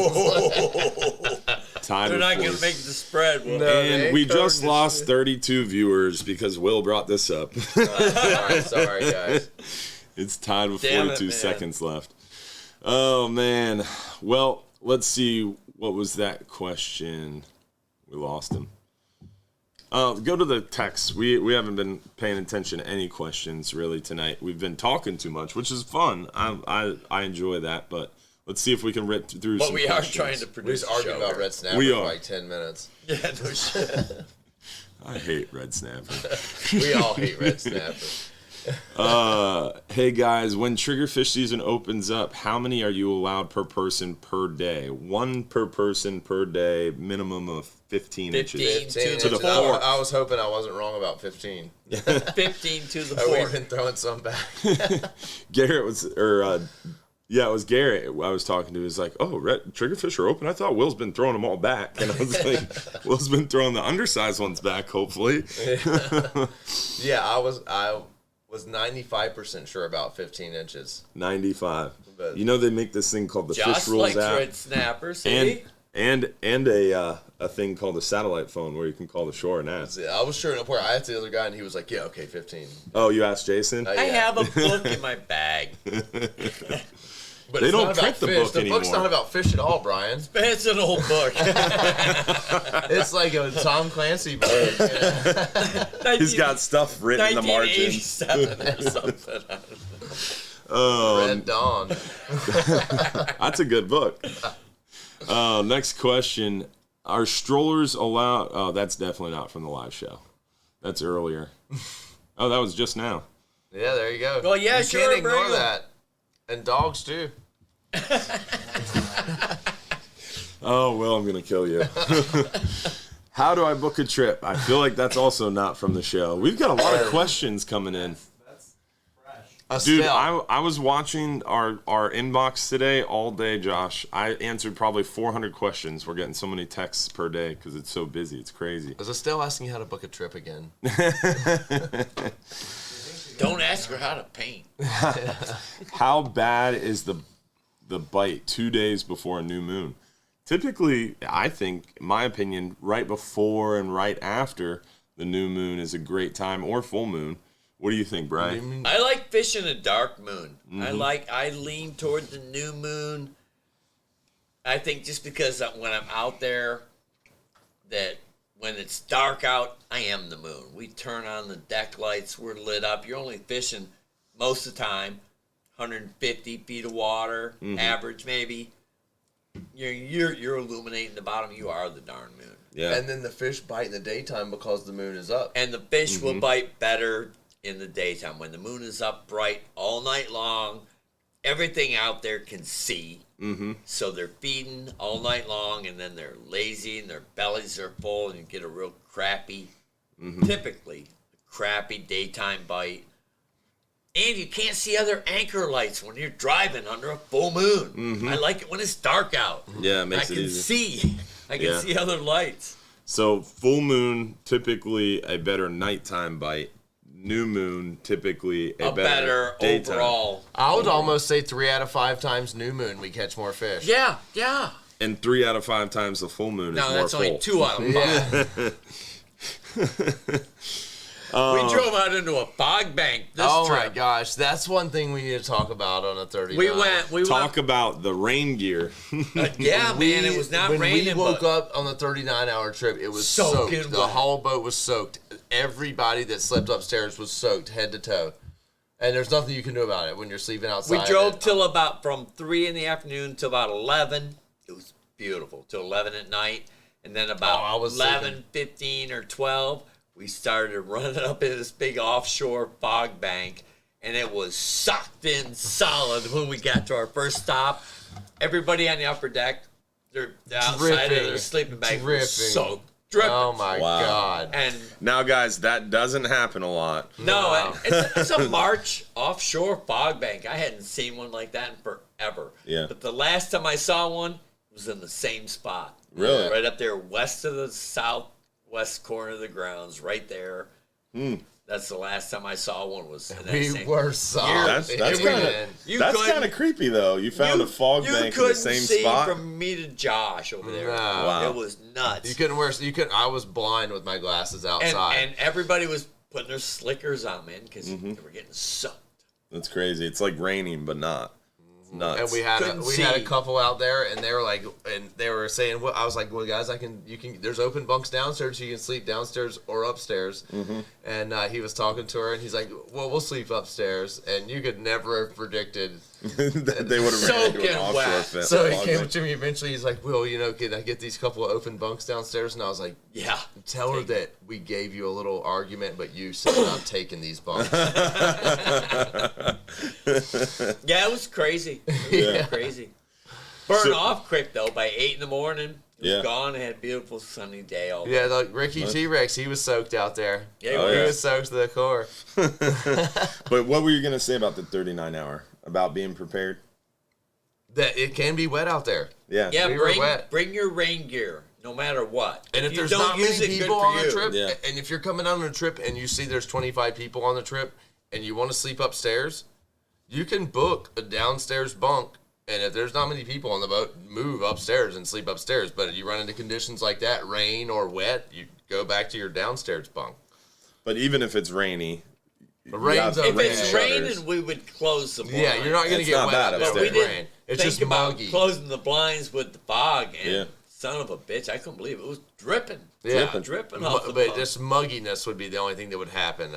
S1: tied
S3: They're
S1: with
S3: not going
S1: 40.
S3: to make the spread. Will
S2: No.
S3: they?
S1: And
S2: they
S1: we
S2: ain't
S1: just
S2: covering
S1: lost
S2: this
S1: 32 viewers because Will brought this up.
S2: Sorry, guys.
S1: It's tied with
S3: Damn it,
S1: 42
S3: man.
S1: seconds left. Oh, man. Well, let's see. What was that question? We lost him. Go to the text. We haven't been paying attention to any questions really tonight. We've been talking too much, which is fun. I enjoy that, but let's see if we can rip through
S3: But
S1: some
S3: we are
S1: questions.
S3: trying to
S2: We
S3: produce
S2: just
S3: a
S2: argued
S3: show
S2: about
S3: here.
S2: red snapper
S1: We
S2: for
S1: are.
S2: like 10 minutes.
S3: Yeah, no shit.
S1: I hate red snapper.
S2: We all hate red snapper.
S1: Hey guys, when triggerfish season opens up, how many are you allowed per person per day? 1 per person per day, minimum of 15 inches.
S3: 15 to the
S2: inches.
S3: fork.
S2: I was hoping I wasn't wrong about 15.
S3: 15 to the
S2: Oh, we've
S3: fork.
S2: been throwing some back.
S1: Garrett was, it was Garrett I was talking to. He was like, oh, triggerfish are open? I thought Will's been throwing them all back. And I was like, Will's been throwing the undersized ones back, hopefully.
S2: Yeah, I was 95% sure about 15 inches.
S1: 95.
S2: But-
S1: You know they make this thing called the
S3: Josh
S1: Fish Rules
S3: likes
S1: app.
S3: red snapper. See?
S1: And a thing called a satellite phone where you can call the shore and ask.
S2: I was sure enough where I asked the other guy and he was like, yeah, okay, 15.
S1: Oh, you asked Jason?
S3: I
S2: Yeah.
S3: have a book in my bag.
S2: But
S1: They
S2: it's
S1: don't
S2: not
S1: print
S2: about
S1: the
S2: fish.
S1: book
S2: The book's
S1: anymore.
S2: not about fish at all, Brian.
S3: It's an old book.
S2: It's like a Tom Clancy book.
S1: He's got stuff written in the margins.
S3: 1987 or something.
S2: Red Dawn.
S1: That's a good book. Next question. Are strollers allowed? Oh, that's definitely not from the live show. That's earlier. Oh, that was just now.
S2: Yeah, there you go.
S3: Well, yeah,
S2: you
S3: sure,
S2: can't ignore
S3: bring 'em.
S2: that. And dogs, too.
S1: Oh, well, I'm going to kill you. How do I book a trip? I feel like that's also not from the show. We've got a lot of questions coming in.
S4: That's fresh.
S1: Dude,
S2: Estelle.
S1: I was watching our inbox today all day, Josh. I answered probably 400 questions. We're getting so many texts per day because it's so busy. It's crazy.
S2: Is Estelle asking how to book a trip again?
S3: Don't ask her how to paint.
S1: How bad is the bite 2 days before a new moon? Typically, I think, in my opinion, right before and right after the new moon is a great time, or full moon. What do you think, Brian?
S3: I like fishing a dark moon. I lean toward the new moon. I think just because when I'm out there, that when it's dark out, I am the moon. We turn on the deck lights, we're lit up. You're only fishing most of the time 150 feet of water, average maybe. You're illuminating the bottom. You are the darn moon.
S1: Yeah.
S2: And then the fish bite in the daytime because the moon is up.
S3: And the fish will bite better in the daytime. When the moon is up bright all night long, everything out there can see. So they're feeding all night long, and then they're lazy, and their bellies are full, and you get a real crappy, typically, crappy daytime bite. And you can't see other anchor lights when you're driving under a full moon. I like it when it's dark out.
S1: Yeah, it makes
S3: I
S1: it
S3: can
S1: easy.
S3: see. I can
S1: Yeah.
S3: see other lights.
S1: So full moon, typically a better nighttime bite. New moon, typically a
S3: better
S1: daytime.
S3: overall.
S2: I would almost say 3 out of 5 times new moon we catch more fish.
S3: Yeah.
S1: And 3 out of 5 times the full moon is
S3: No,
S1: more
S3: that's
S1: full.
S3: only 2 out of 5. We drove out into a fog bank this
S2: Oh
S3: trip.
S2: my gosh, that's one thing we need to talk about on a 39.
S3: We
S1: Talk about the rain gear.
S3: yeah, man, it was not
S2: when
S3: raining.
S2: we woke
S3: but
S2: up on the 39-hour trip, it was
S3: Soaking
S2: soaked. The
S3: wet.
S2: whole boat was soaked. Everybody that slept upstairs was soaked head to toe. And there's nothing you can do about it when you're sleeping outside.
S3: we drove till about from 3 in the afternoon till about 11. It was beautiful till 11 at night, and then
S2: I
S3: about
S2: was
S3: 11:15 or 12, we started running up in this big offshore fog bank, and it was sucked in solid when we got to our first stop. Everybody on the upper deck, they're outside of their sleeping bag
S2: Dripping.
S3: was soaked, dripping.
S2: Oh my
S1: Wow.
S2: God.
S3: And
S1: Now, guys, that doesn't happen a lot.
S3: no,
S2: Wow.
S3: it's a March offshore fog bank. I hadn't seen one like that in forever.
S1: Yeah.
S3: But the last time I saw one was in the same spot.
S1: Really?
S3: Right up there west of the southwest corner of the grounds, right there. That's the last time I saw one was in that
S2: We
S3: same.
S2: were soft.
S1: That's kind of creepy, though. You found a fog bank in the
S3: couldn't
S1: same
S3: see
S1: spot.
S3: from me to Josh over there.
S2: No.
S1: Wow.
S3: It was nuts.
S2: You couldn't wear. I was blind with my glasses outside.
S3: and everybody was putting their slickers on, man, because they were getting soaked.
S1: That's crazy. It's like raining, but not. It's nuts.
S2: And we had
S3: Couldn't
S2: a
S3: see.
S2: couple out there, and they were like, and they were saying, "Well, I was like, well, guys, you can. There's open bunks downstairs, so you can sleep downstairs or upstairs." And he was talking to her, and he's like, "Well, we'll sleep upstairs." And you could never have predicted.
S1: that they would have ran into an
S3: Soaking
S1: offshore
S3: wet.
S1: fit.
S2: So he
S1: fog
S2: came
S1: bank.
S2: to me eventually. He's like, "Well, can I get these couple of open bunks downstairs?" And I was like,
S3: Yeah.
S2: "Tell her that we gave you a little argument, but you said I'm taking these bunks."
S3: Yeah, it was crazy.
S1: Yeah.
S3: Crazy. Burned
S1: So-
S3: off quick though. By 8 in the morning, it was
S1: Yeah.
S3: gone. It had a beautiful sunny day all.
S2: Yeah, like Ricky T-Rex, he was soaked out there.
S3: Yeah,
S1: Oh,
S2: he
S1: yeah.
S2: was soaked to the core.
S1: But what were you going to say about the 39-hour? About being prepared?
S2: That it can be wet out there.
S1: Yeah.
S3: Yeah,
S2: We were wet.
S3: bring your rain gear, no matter what.
S2: And if
S3: you
S2: there's
S3: don't
S2: not
S3: use
S2: many
S3: it, good
S2: people
S3: for
S2: on the
S3: you.
S2: trip,
S1: Yeah.
S2: and if you're coming on a trip and you see there's 25 people on the trip and you want to sleep upstairs, you can book a downstairs bunk. And if there's not many people on the boat, move upstairs and sleep upstairs. But if you run into conditions like that, rain or wet, you go back to your downstairs bunk.
S1: But even if it's rainy,
S2: The rain's
S1: Yeah,
S3: If
S2: okay.
S3: it's
S1: shutters.
S3: raining, we would close the blinds.
S2: Yeah, you're not going to
S1: It's
S2: get
S1: not
S2: wet
S1: bad
S2: out there
S3: But
S1: upstairs.
S3: we
S2: with
S3: didn't
S2: rain. It's
S3: think
S2: just
S3: about
S2: muggy.
S3: closing the blinds with the fog, and
S1: Yeah.
S3: son of a bitch, I couldn't believe it. It was dripping.
S2: Yeah.
S3: Dripping off the
S2: But
S3: pump.
S2: just mugginess would be the only thing that would happen.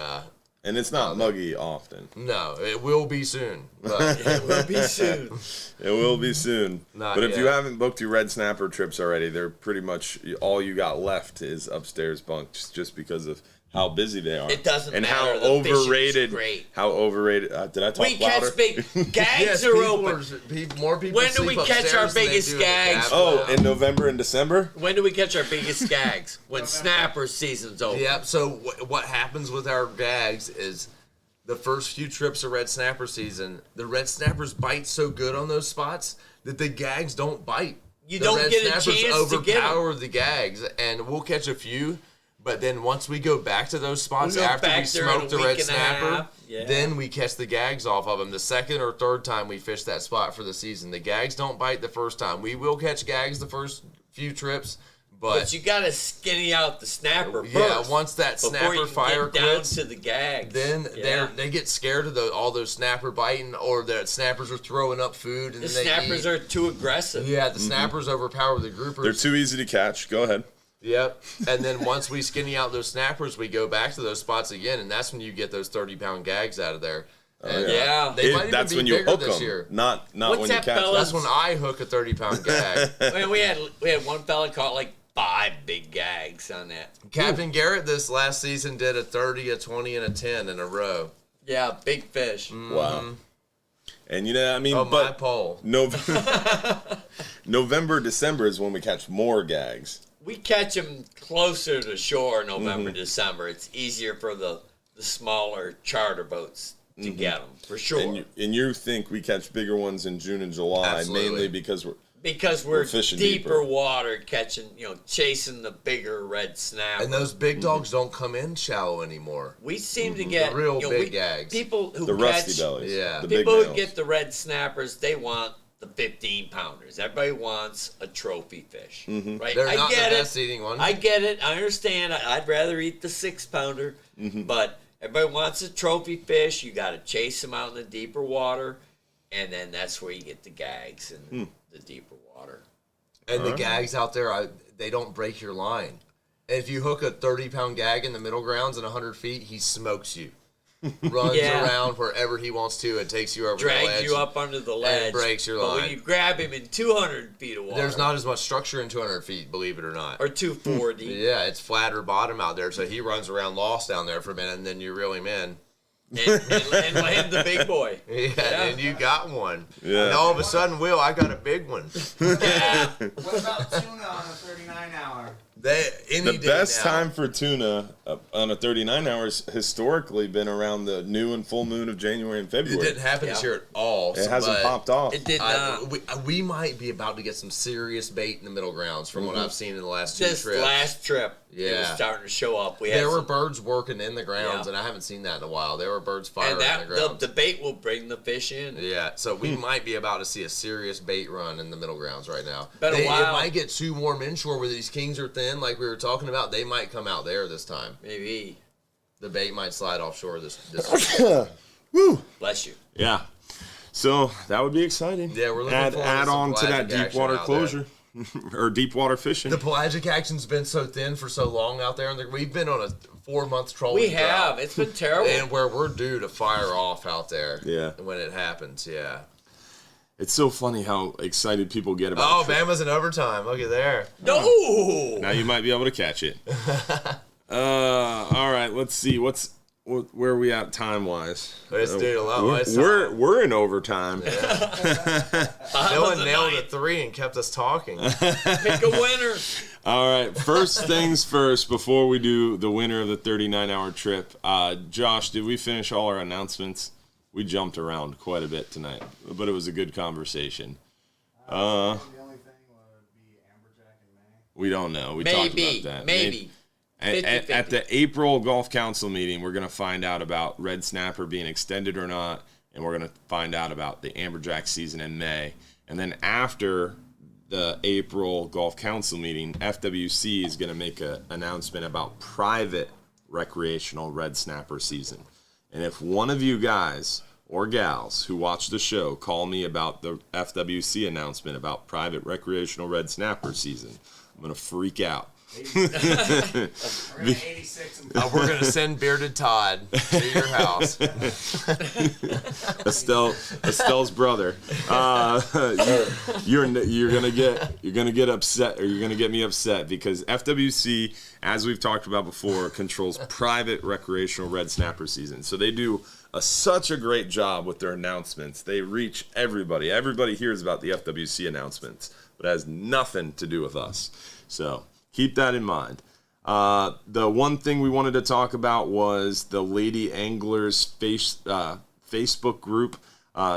S1: And it's not muggy often.
S2: No, it will be soon. But
S3: It will be soon.
S1: It will be soon.
S2: Not
S1: But if you
S2: yet.
S1: haven't booked your red snapper trips already, they're pretty much all you got left is upstairs bunks, just because of how busy they are.
S3: It doesn't
S1: and
S3: matter.
S1: how
S3: The fishing's
S1: overrated.
S3: great.
S1: How overrated? Did I talk
S3: We
S1: louder?
S3: catch big gags
S2: yes,
S3: are
S2: people
S3: open.
S2: more people
S3: When do we
S2: sleep
S3: catch our
S2: upstairs than they
S3: biggest
S2: do in the
S3: gags?
S2: cabin
S1: Oh,
S2: now.
S1: in November and December.
S3: When do we catch our biggest gags? When snapper season's over.
S2: Yep. So what happens with our gags is the first few trips of red snapper season, the red snappers bite so good on those spots that the gags don't bite.
S3: You
S2: The
S3: don't
S2: red
S3: get a
S2: snappers
S3: chance to get 'em.
S2: overpower the gags, and we'll catch a few. But then once we go back to those spots
S3: We go
S2: after we
S3: back there in
S2: smoke
S3: a
S2: the
S3: week
S2: red
S3: and a
S2: snapper,
S3: half. Yeah.
S2: then we catch the gags off of them. The second or third time we fish that spot for the season, the gags don't bite the first time. We will catch gags the first few trips,
S3: But you gotta skinny out the snapper first.
S2: yeah, once that
S3: before
S2: snapper
S3: you can
S2: fire
S3: get down
S2: quits,
S3: to the gags.
S2: then
S3: Yeah.
S2: they get scared of all those snapper biting, or the snappers are throwing up food and
S3: the
S2: then they
S3: snappers
S2: eat.
S3: are too aggressive.
S2: Yeah, the snappers overpower the groupers.
S1: They're too easy to catch. Go ahead.
S2: Yep. And then once we skinny out those snappers, we go back to those spots again, and that's when you get those 30-pound gags out of there. And,
S3: yeah.
S2: they might even
S1: That's
S2: be
S1: when you
S2: bigger
S1: hook
S2: this
S1: them,
S2: year.
S1: not
S3: What's
S1: when you
S3: that,
S1: catch them.
S2: That's when I hook a 30-pound gag.
S3: Man, we had one fella caught like 5 big gags on that.
S2: Captain Garrett this last season did a 30, a 20, and a 10 in a row.
S3: Yeah, big fish.
S1: Wow. And you know, I mean,
S2: Oh, my
S1: but
S2: pole.
S1: November, December is when we catch more gags.
S3: We catch them closer to shore
S1: Mm-hmm.
S3: November, December. It's easier for the smaller charter boats to get them, for sure.
S1: And you think we catch bigger ones in June and July,
S2: Absolutely.
S1: mainly because
S3: because
S1: we're
S3: we're
S1: fishing
S3: deeper
S1: deeper.
S3: water, catching, chasing the bigger red snapper.
S2: And those big dogs don't come in shallow anymore.
S3: We seem to get
S2: The real big gags.
S3: People who
S1: the
S3: catch,
S1: rusty bellies,
S2: Yeah.
S1: the big
S3: people who
S1: males.
S3: get the red snappers, they want the 15-pounders. Everybody wants a trophy fish, right?
S2: They're
S3: I
S2: not
S3: get
S2: the
S3: it.
S2: best eating one.
S3: I get it. I understand. I'd rather eat the 6-pounder, but everybody wants a trophy fish. You got to chase them out in the deeper water, and then that's where you get the gags in the deeper water.
S2: And the gags out there, they don't break your line. And if you hook a 30-pound gag in the middle grounds and 100 feet, he smokes you. Runs
S3: Yeah.
S2: around wherever he wants to and takes you over the
S3: Drags
S2: ledge.
S3: you up under the ledge,
S2: breaks your
S3: But
S2: line.
S3: when you grab him in 200 feet of water,
S2: There's not as much structure in 200 feet, believe it or not.
S3: or 240.
S2: Yeah, it's flatter bottom out there, so he runs around lost down there for a minute, and then you reel him in.
S3: and land the big boy.
S2: Yeah, and you got one.
S1: Yeah.
S2: And all of a sudden, Will, I got a big one.
S3: Yeah.
S4: What about tuna on a 39-hour?
S1: The best time for tuna on a 39 hours historically been around the new and full moon of January and
S2: It
S1: February.
S2: didn't happen this
S3: Yeah.
S2: year at all.
S1: It hasn't popped off.
S3: It did not.
S2: We might be about to get some serious bait in the middle grounds from what I've seen in the last 2
S3: This
S2: trips.
S3: last trip, it was
S2: Yeah.
S3: starting to show up. We had
S2: There were
S3: some-
S2: birds working in the grounds,
S3: Yeah.
S2: and I haven't seen that in a while. There were birds firing
S3: and
S2: in
S3: that
S2: the grounds.
S3: the bait will bring the fish in.
S2: Yeah, so we might be about to see a serious bait run in the middle grounds right now.
S3: Been a
S2: It
S3: while.
S2: might get too warm inshore where these kings are thin, like we were talking about. They might come out there this time.
S3: Maybe.
S2: The bait might slide offshore this
S1: Woo!
S3: Bless you.
S1: Yeah. So that would be exciting.
S2: Yeah, we're looking
S1: add
S2: forward to
S1: add
S2: some
S1: on to that
S2: pelagic
S1: deep
S2: action
S1: water
S2: out
S1: closure or deep water fishing.
S2: The pelagic action's been so thin for so long out there, and we've been on a 4-month trolling
S3: We
S2: drought.
S3: have. It's been terrible.
S2: And where we're due to fire off out there.
S1: Yeah.
S2: When it happens, yeah.
S1: It's so funny how excited people get about.
S2: Oh,
S1: the trip.
S2: Bama's in overtime. Look at there.
S3: No.
S1: Now you might be able to catch it. All right. Let's see. Where are we at time wise?
S2: Let's do a lot less time.
S1: We're in overtime.
S2: No one nailed a 3 and kept us talking.
S3: Pick a winner.
S1: All right. First things first. Before we do the winner of the 39-hour trip, Josh, did we finish all our announcements? We jumped around quite a bit tonight, but it was a good conversation.
S4: The only thing would be amberjack in May.
S1: We don't know. We talked
S3: Maybe.
S1: about that.
S3: Maybe.
S1: At the April Golf Council meeting, we're going to find out about red snapper being extended or not, and we're going to find out about the amberjack season in May. And then after the April Golf Council meeting, FWC is going to make an announcement about private recreational red snapper season. And if one of you guys or gals who watch the show call me about the FWC announcement about private recreational red snapper season, I'm going to freak out.
S4: We're gonna 86 and
S2: We're going to send Bearded Todd to your house.
S1: Estelle's brother. You're gonna get upset, or you're gonna get me upset, because FWC, as we've talked about before, controls private recreational red snapper season. So they do such a great job with their announcements. They reach everybody. Everybody hears about the FWC announcements, but it has nothing to do with us. So keep that in mind. The one thing we wanted to talk about was the Lady Anglers Facebook group.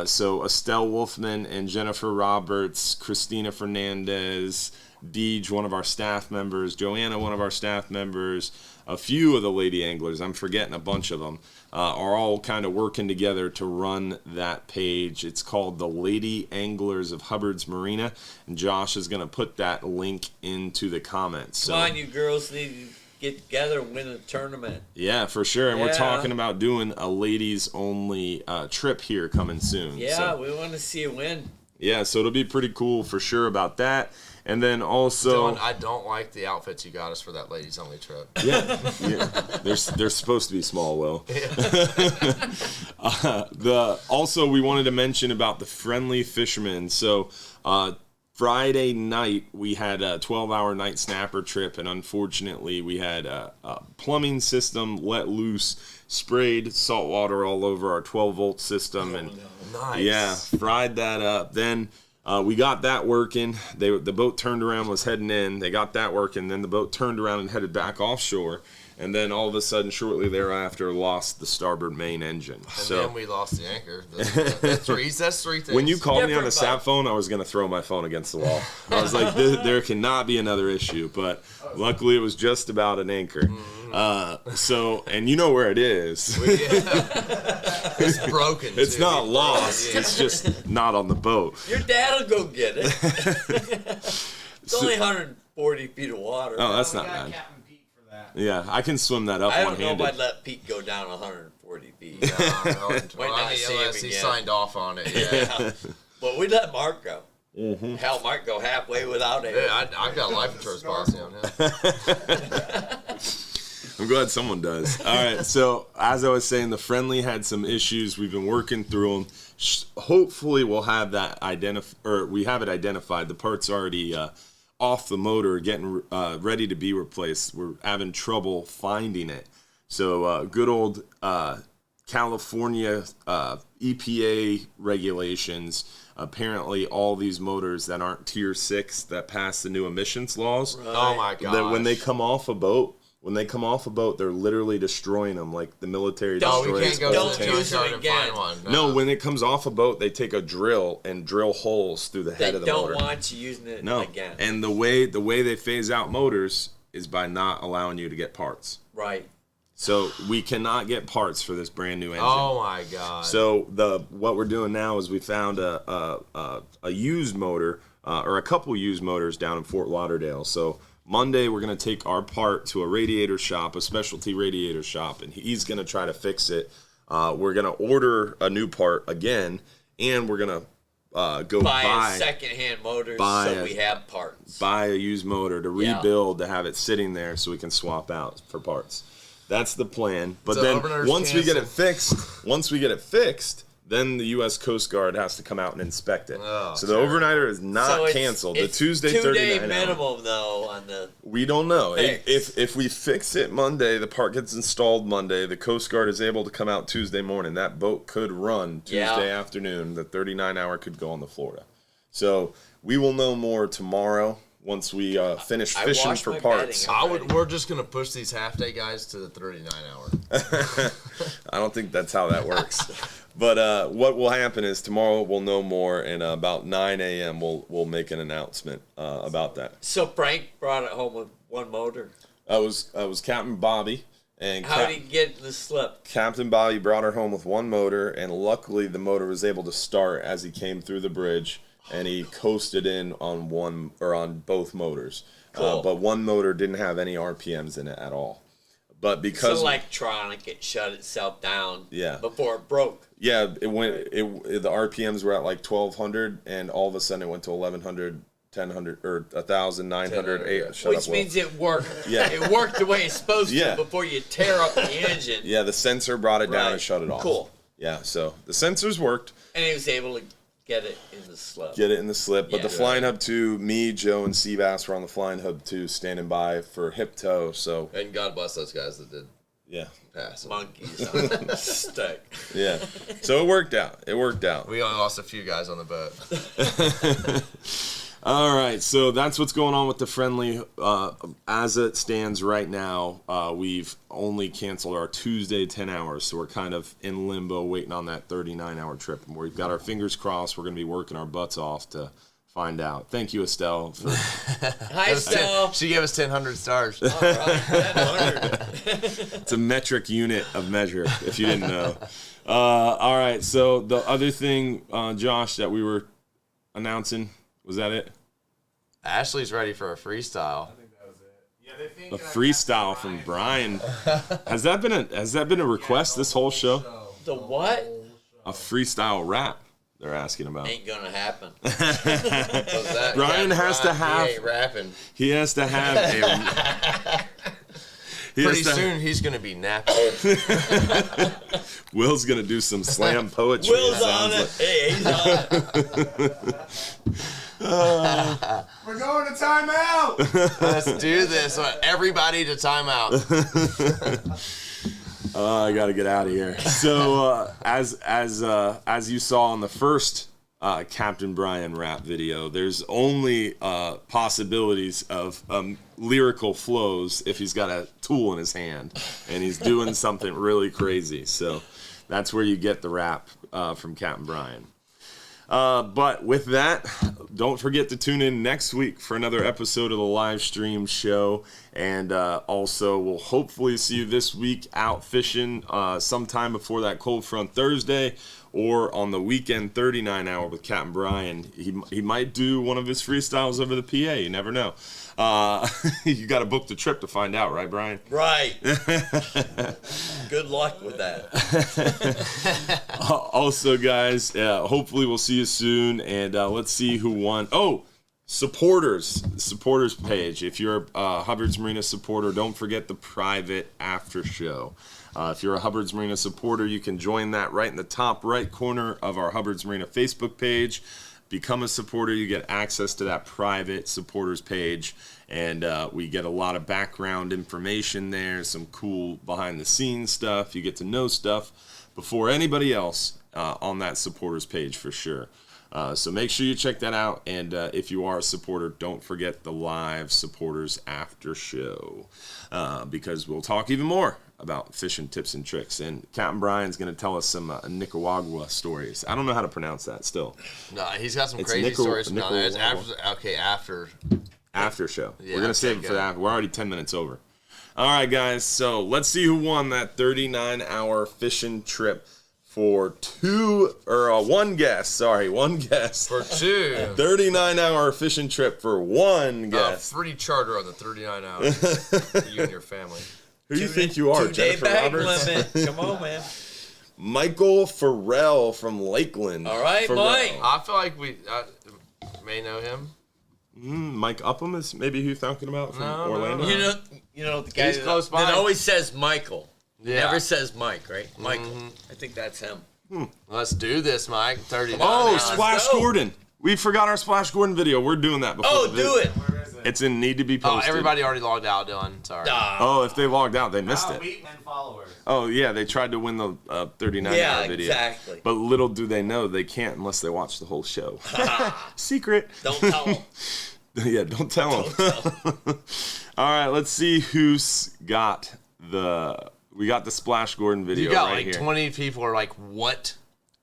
S1: So Estelle Wolfman and Jennifer Roberts, Christina Fernandez, Deej, one of our staff members, Joanna, one of our staff members, a few of the Lady Anglers, I'm forgetting a bunch of them, are all kind of working together to run that page. It's called the Lady Anglers of Hubbard's Marina, and Josh is going to put that link into the comments.
S3: Come on, you girls need to get together and win a tournament.
S1: Yeah, for sure. And we're
S3: Yeah.
S1: talking about doing a ladies-only trip here coming soon.
S3: Yeah,
S1: So,
S3: we want to see you win.
S1: yeah, so it'll be pretty cool for sure about that. And then also...
S2: Dylan, I don't like the outfits you got us for that ladies only trip.
S1: Yeah, they're supposed to be small, Will. Also, we wanted to mention about the Friendly Fishermen. So Friday night, we had a 12-hour night snapper trip, and unfortunately, we had a plumbing system let loose, sprayed salt water all over our 12-volt system, and
S2: Nice.
S1: yeah, fried that up. Then we got that working. The boat turned around, was heading in. They got that working. Then the boat turned around and headed back offshore. And then all of a sudden, shortly thereafter, lost the starboard main engine.
S2: And
S1: So
S2: then we lost the anchor. That's three things.
S1: when you called me on the
S3: Different
S1: sat
S3: boat.
S1: phone, I was going to throw my phone against the wall. I was like, there cannot be another issue. But luckily, it was just about an anchor. And you know where it is.
S2: It's broken.
S1: It's
S2: too.
S1: not lost.
S2: Yeah.
S1: It's just not on the boat.
S3: Your dad will go get it. It's only 140 feet of water.
S1: Oh, that's
S4: we
S1: not
S4: got
S1: bad.
S4: Captain Pete for that.
S1: Yeah, I can swim that up
S3: I don't know if
S1: one-handed.
S3: I'd let Pete go down 140 feet.
S2: Might
S3: not see him
S2: unless he
S3: again.
S2: signed off on it. Yeah.
S3: But we let Mark go. Hell, Mark go halfway without it.
S2: Yeah, I've got a life insurance policy on him.
S1: I'm glad someone does. All right, so as I was saying, the Friendly had some issues. We've been working through them. Hopefully, we'll have that we have it identified. The part's already off the motor, getting ready to be replaced. We're having trouble finding it. So good old California EPA regulations. Apparently, all these motors that aren't Tier 6 that pass the new emissions laws,
S2: Oh my god!
S1: that when they come off a boat, they're literally destroying them, like the military
S2: Oh, we
S1: destroys
S2: can't go
S1: old
S2: to the
S3: Don't use
S1: tanks.
S2: junkyard
S3: them
S2: and
S3: again.
S2: find one.
S1: No, when it comes off a boat, they take a drill and drill holes through the
S3: They
S1: head of the
S3: don't
S1: motor.
S3: want you using it
S1: No,
S3: again.
S1: and the way they phase out motors is by not allowing you to get parts.
S3: Right.
S1: So we cannot get parts for this brand new engine.
S2: Oh my god!
S1: So what we're doing now is we found a used motor or a couple used motors down in Fort Lauderdale. So Monday we're gonna take our part to a radiator shop, a specialty radiator shop, and he's gonna try to fix it. We're gonna order a new part again, and we're gonna go
S3: Buy a secondhand motor so we have parts.
S1: buy a used motor to
S3: Yeah.
S1: rebuild to have it sitting there so we can swap out for parts. That's the plan. But
S2: So
S1: then
S2: overnighter's
S1: once we get it
S2: canceled.
S1: fixed, then the U.S. Coast Guard has to come out and inspect it.
S2: Oh,
S1: so the
S2: terrible.
S1: overnighter is not
S3: So it's-
S1: canceled.
S3: It's
S1: the Tuesday
S3: 2-day
S1: 39 hour.
S3: minimum though on the.
S1: We don't know.
S3: Fixed.
S1: If we fix it Monday, the part gets installed Monday, the Coast Guard is able to come out Tuesday morning. That boat could run Tuesday afternoon. The 39-hour could go on the Florida. So we will know more tomorrow once we finish
S3: I
S1: fishing
S3: washed
S1: for
S3: my
S1: parts.
S3: bedding.
S2: We're just gonna push these half-day guys to the 39-hour.
S1: I don't think that's how that works. But what will happen is tomorrow we'll know more, and about 9 a.m. we'll make an announcement about that.
S3: So Frank brought it home with one motor.
S1: I was Captain Bobby, and
S3: How did he get in the slip?
S1: Captain Bobby brought her home with one motor, and luckily the motor was able to start as he came through the bridge, and he coasted in on both motors.
S3: Cool.
S1: But one motor didn't have any RPMs in it at all. but because
S3: it's electronic, it shut itself down.
S1: Yeah.
S3: Before it broke.
S1: Yeah, the RPMs were at like 1,200, and all of a sudden it went to 1,100, 1,000, or 1,900.
S3: Which means it worked.
S1: Yeah.
S3: It worked the way it's supposed
S1: Yeah.
S3: to before you tear up the engine.
S1: Yeah, the sensor brought it down
S3: Right.
S1: and shut it off.
S3: Cool.
S1: Yeah, so the sensors worked.
S3: And he was able to get it in the slip.
S1: Get it in the slip. But
S3: Yeah.
S1: the Flying Hub 2, me, Joe, and Seabass were on the Flying Hub 2 standing by for hip toe. So,
S2: And God bless those guys that did
S1: yeah.
S2: pass.
S3: Monkeys on the stick.
S1: Yeah. So it worked out. It worked out.
S2: We only lost a few guys on the boat.
S1: All right, so that's what's going on with the friendly. As it stands right now, we've only canceled our Tuesday 10 hours, so we're kind of in limbo waiting on that 39-hour trip. And we've got our fingers crossed. We're going to be working our butts off to find out. Thank you, Estelle. For
S3: Hi, Stella.
S2: She gave us 1,000 stars.
S3: All right, 100.
S1: it's a metric unit of measure, if you didn't know. All right, so the other thing, Josh, that we were announcing, was that it?
S2: Ashley's ready for a freestyle.
S4: I think that was it. Yeah, they think
S1: A freestyle from Brian. Has that been a request this whole show?
S3: The what?
S1: A freestyle rap they're asking about.
S3: Ain't gonna happen.
S1: Brian has to have.
S2: He ain't rapping.
S1: He has to have a.
S2: Pretty soon he's gonna be napping.
S1: Will's gonna do some slam poetry.
S3: Will's on it. Hey, he's on it.
S4: We're going to timeout.
S2: Let's do this. Everybody to timeout.
S1: I gotta get out of here. So as you saw in the first Captain Brian rap video, there's only possibilities of lyrical flows if he's got a tool in his hand and he's doing something really crazy. So that's where you get the rap from Captain Brian. But with that, don't forget to tune in next week for another episode of the live stream show. And also, we'll hopefully see you this week out fishing sometime before that Cold Front Thursday or on the weekend 39-hour with Captain Brian. He might do one of his freestyles over the PA. You never know. You got to book the trip to find out, right, Brian?
S3: Right. Good luck with that.
S1: Also, guys, hopefully we'll see you soon, and let's see who won. Oh, supporters page. If you're a Hubbard's Marina supporter, don't forget the private after show. If you're a Hubbard's Marina supporter, you can join that right in the top right corner of our Hubbard's Marina Facebook page. Become a supporter. You get access to that private supporters page, and we get a lot of background information there, some cool behind-the-scenes stuff. You get to know stuff before anybody else on that supporters page for sure. So make sure you check that out, and if you are a supporter, don't forget the live supporters after show, because we'll talk even more about fishing tips and tricks. And Captain Brian's going to tell us some Nicaragua stories. I don't know how to pronounce that still.
S2: No, he's got some crazy stories from down there. It's after
S1: show.
S2: Yeah,
S1: We're going to save it for that. We're already 10 minutes over. All right, guys. So let's see who won that 39-hour fishing trip for one guest. One guest.
S2: For two.
S1: 39-hour fishing trip for one guest.
S2: Free charter on the 39 hours for you and your family.
S1: Who do you think you are,
S3: 2-day
S1: Jennifer
S3: bag
S1: Roberts?
S3: limit. Come on, man.
S1: Michael Farrell from Lakeland.
S3: All right,
S1: Farrell.
S3: Mike.
S2: I feel like we may know him.
S1: Mike Upham is maybe who you're talking about from Orlando?
S3: You know the guy
S2: He's close by.
S3: that always says Michael.
S2: Yeah.
S3: Never says Mike, right? Michael. I think that's him.
S2: Let's do this, Mike. 39
S1: Oh,
S2: hours.
S1: Splash
S3: go.
S1: Gordon. We forgot our Splash Gordon video. We're doing that before
S3: Oh,
S1: the video.
S3: do it.
S4: Where is it?
S1: It's in need to be
S2: Oh,
S1: posted.
S2: everybody already logged out, Dylan. Sorry.
S1: Oh, if they logged out, they missed it.
S4: We and followers.
S1: Oh, yeah, they tried to win the 39-hour video.
S3: Exactly.
S1: But little do they know they can't unless they watch the whole show. Secret.
S3: Don't tell him.
S1: Yeah, don't tell them. All right, let's see who's got we got the Splash Gordon video
S2: You got
S1: right
S2: like
S1: here.
S2: 20 people are like, what?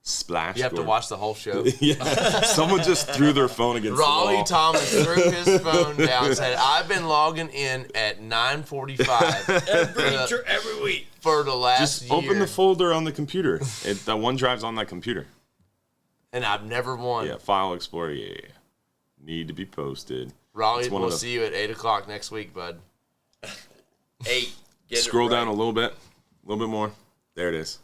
S1: Splash
S2: You have to
S1: Gordon.
S2: watch the whole show.
S1: Yeah, someone just threw their phone against the
S2: Raleigh
S1: wall.
S2: Thomas threw his phone down and said, I've been logging in at 9:45
S3: Every week.
S2: for the last
S1: Just
S2: year.
S1: open the folder on the computer. That OneDrive's on that computer.
S2: And I've never won.
S1: Yeah, File Explorer, yeah. Need to be posted.
S2: Raleigh,
S1: It's one
S2: we'll
S1: of the-
S2: see you at 8 o'clock next week, bud.
S3: 8. Get
S1: Scroll
S3: it right.
S1: down a little bit more. There it is.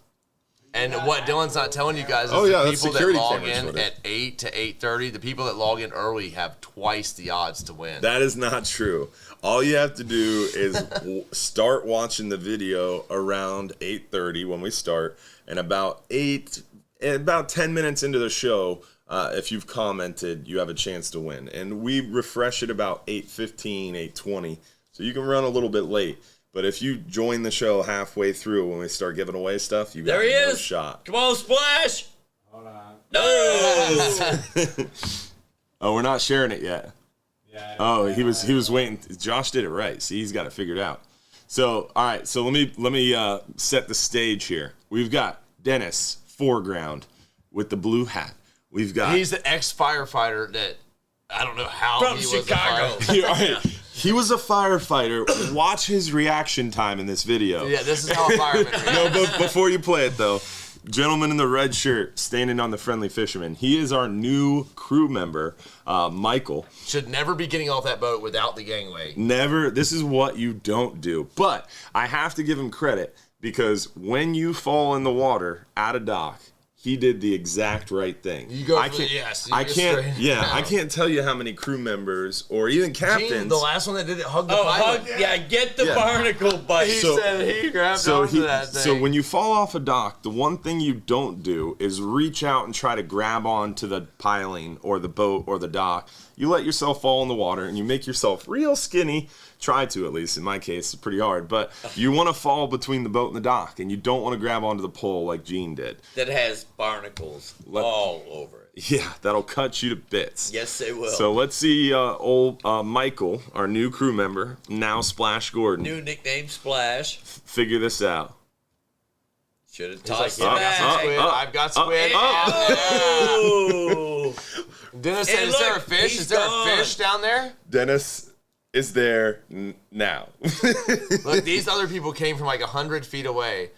S2: And what Dylan's not telling you guys is
S1: Oh, yeah,
S2: the
S1: that's
S2: people that
S1: security
S2: log
S1: cameras
S2: in
S1: with it.
S2: at 8 to 8:30, the people that log in early have twice the odds to win.
S1: That is not true. All you have to do is start watching the video around 8:30 when we start, and about 10 minutes into the show, if you've commented, you have a chance to win. And we refresh it about 8:15, 8:20, so you can run a little bit late. But if you join the show halfway through when we start giving away stuff, you got
S3: There he
S1: no
S3: is.
S1: shot.
S3: Come on, Splash.
S4: Hold on.
S3: No.
S1: Oh, we're not sharing it yet.
S4: Yeah.
S1: Oh, he was waiting. Josh did it right. See, he's got it figured out. So, all right. So let me set the stage here. We've got Dennis foreground with the blue hat. We've got
S2: He's the ex-firefighter that I don't know how
S3: From
S2: he
S3: Chicago.
S2: was a
S1: All right. He was a firefighter. Watch his reaction time in this video.
S2: Yeah, this is how a fireman reacts.
S1: No, but before you play it though, gentleman in the red shirt standing on the Friendly Fisherman. He is our new crew member, Michael.
S2: Should never be getting off that boat without the gangway.
S1: Never. This is what you don't do. But I have to give him credit because when you fall in the water at a dock, he did the exact right thing.
S2: You go
S1: I
S2: for
S1: can't,
S2: the yes.
S1: I can't. Yeah, I can't tell you how many crew members or even captains.
S2: Gene, the last one that did it, hugged the
S3: Oh,
S2: pilot.
S3: yeah, get the
S1: Yeah.
S3: barnacle bite.
S2: He
S1: So-
S2: said he grabbed
S1: So
S2: onto that thing.
S1: so when you fall off a dock, the one thing you don't do is reach out and try to grab onto the piling or the boat or the dock. You let yourself fall in the water and you make yourself real skinny. Try to, at least. In my case, it's pretty hard. But you want to fall between the boat and the dock, and you don't want to grab onto the pole like Gene did.
S3: That has barnacles all over it.
S1: Yeah, that'll cut you to bits.
S3: Yes, they will.
S1: So let's see old Michael, our new crew member, now Splash Gordon,
S3: New nickname, Splash.
S1: figure this out.
S3: Should have
S2: He's like,
S3: tossed
S2: yeah,
S3: it
S2: I've got some
S3: back.
S2: squid. I've got squid.
S3: Oh!
S2: Dennis
S3: Hey,
S2: said, is there a
S3: look,
S2: fish?
S3: he's
S2: Is there
S3: gone.
S2: a fish down there?
S1: Dennis is there now.
S2: Look, these other people came from like 100 feet away.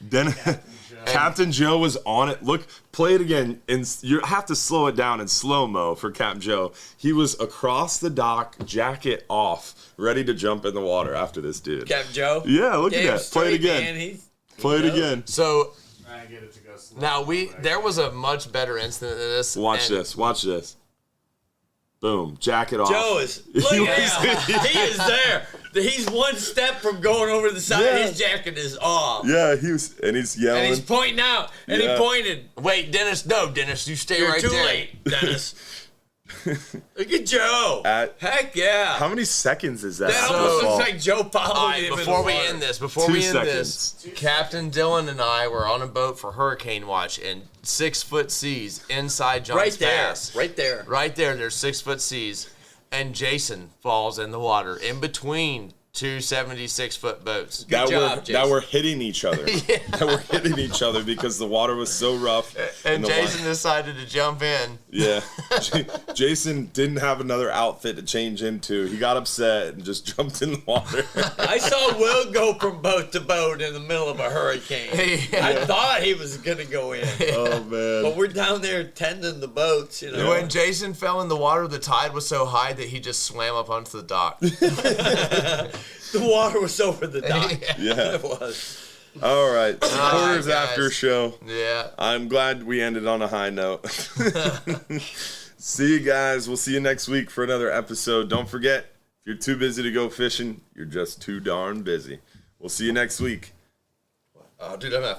S1: Captain Joe was on it. Look, play it again, and you have to slow it down in slow-mo for Captain Joe. He was across the dock, jacket off, ready to jump in the water after this dude.
S3: Captain Joe.
S1: Yeah, look
S3: Damn
S1: at that. Play it
S3: straight,
S1: again.
S3: man. He
S1: Play it
S3: knows.
S1: again.
S2: So
S4: Trying to get it to go slow.
S2: now there was a much better incident than this.
S1: Watch
S2: and
S1: this. Watch this. Boom. Jacket off.
S3: Joe is. Look
S1: He
S3: at
S1: was-
S3: him. He is there. He's one step from going over the side.
S1: Yeah.
S3: His jacket is off.
S1: Yeah, he's yelling.
S3: And he's pointing out. And
S1: Yeah.
S3: he pointed.
S2: Wait, Dennis, no, Dennis, you stay
S3: You're
S2: right
S3: too
S2: there.
S3: late, Dennis. Look at Joe. Heck yeah.
S1: How many seconds is that?
S3: That
S1: on the
S3: almost
S1: fall?
S3: looks like Joe followed
S2: All right,
S3: him in
S2: before
S3: the
S2: we
S3: water.
S2: end this, before
S1: 2
S2: we end
S1: seconds.
S2: this, Captain Dylan and I were on a boat for hurricane watch in 6-foot seas inside John's
S3: Right there.
S2: Pass.
S3: Right there.
S2: Right there, there's 6-foot seas, and Jason falls in the water in between two 76-foot boats.
S1: that
S3: job,
S1: were
S3: Jason.
S1: hitting each other. That were hitting each other because the water was so rough.
S2: And
S1: the
S2: Jason
S1: water-
S2: decided to jump in.
S1: Yeah. Jason didn't have another outfit to change into. He got upset and just jumped in the water.
S3: I saw Will go from boat to boat in the middle of a hurricane. I thought he was going to go in.
S1: Oh man.
S3: But we're down there tending the boats, you know.
S2: When Jason fell in the water, the tide was so high that he just swam up onto the dock.
S3: The water was over the dock.
S1: Yeah.
S3: It was.
S1: All right. Quarters
S2: guys.
S1: after show.
S2: Yeah.
S1: I'm glad we ended on a high note. See you guys. We'll see you next week for another episode. Don't forget, if you're too busy to go fishing, you're just too darn busy. We'll see you next week.
S2: Oh, dude, I'm not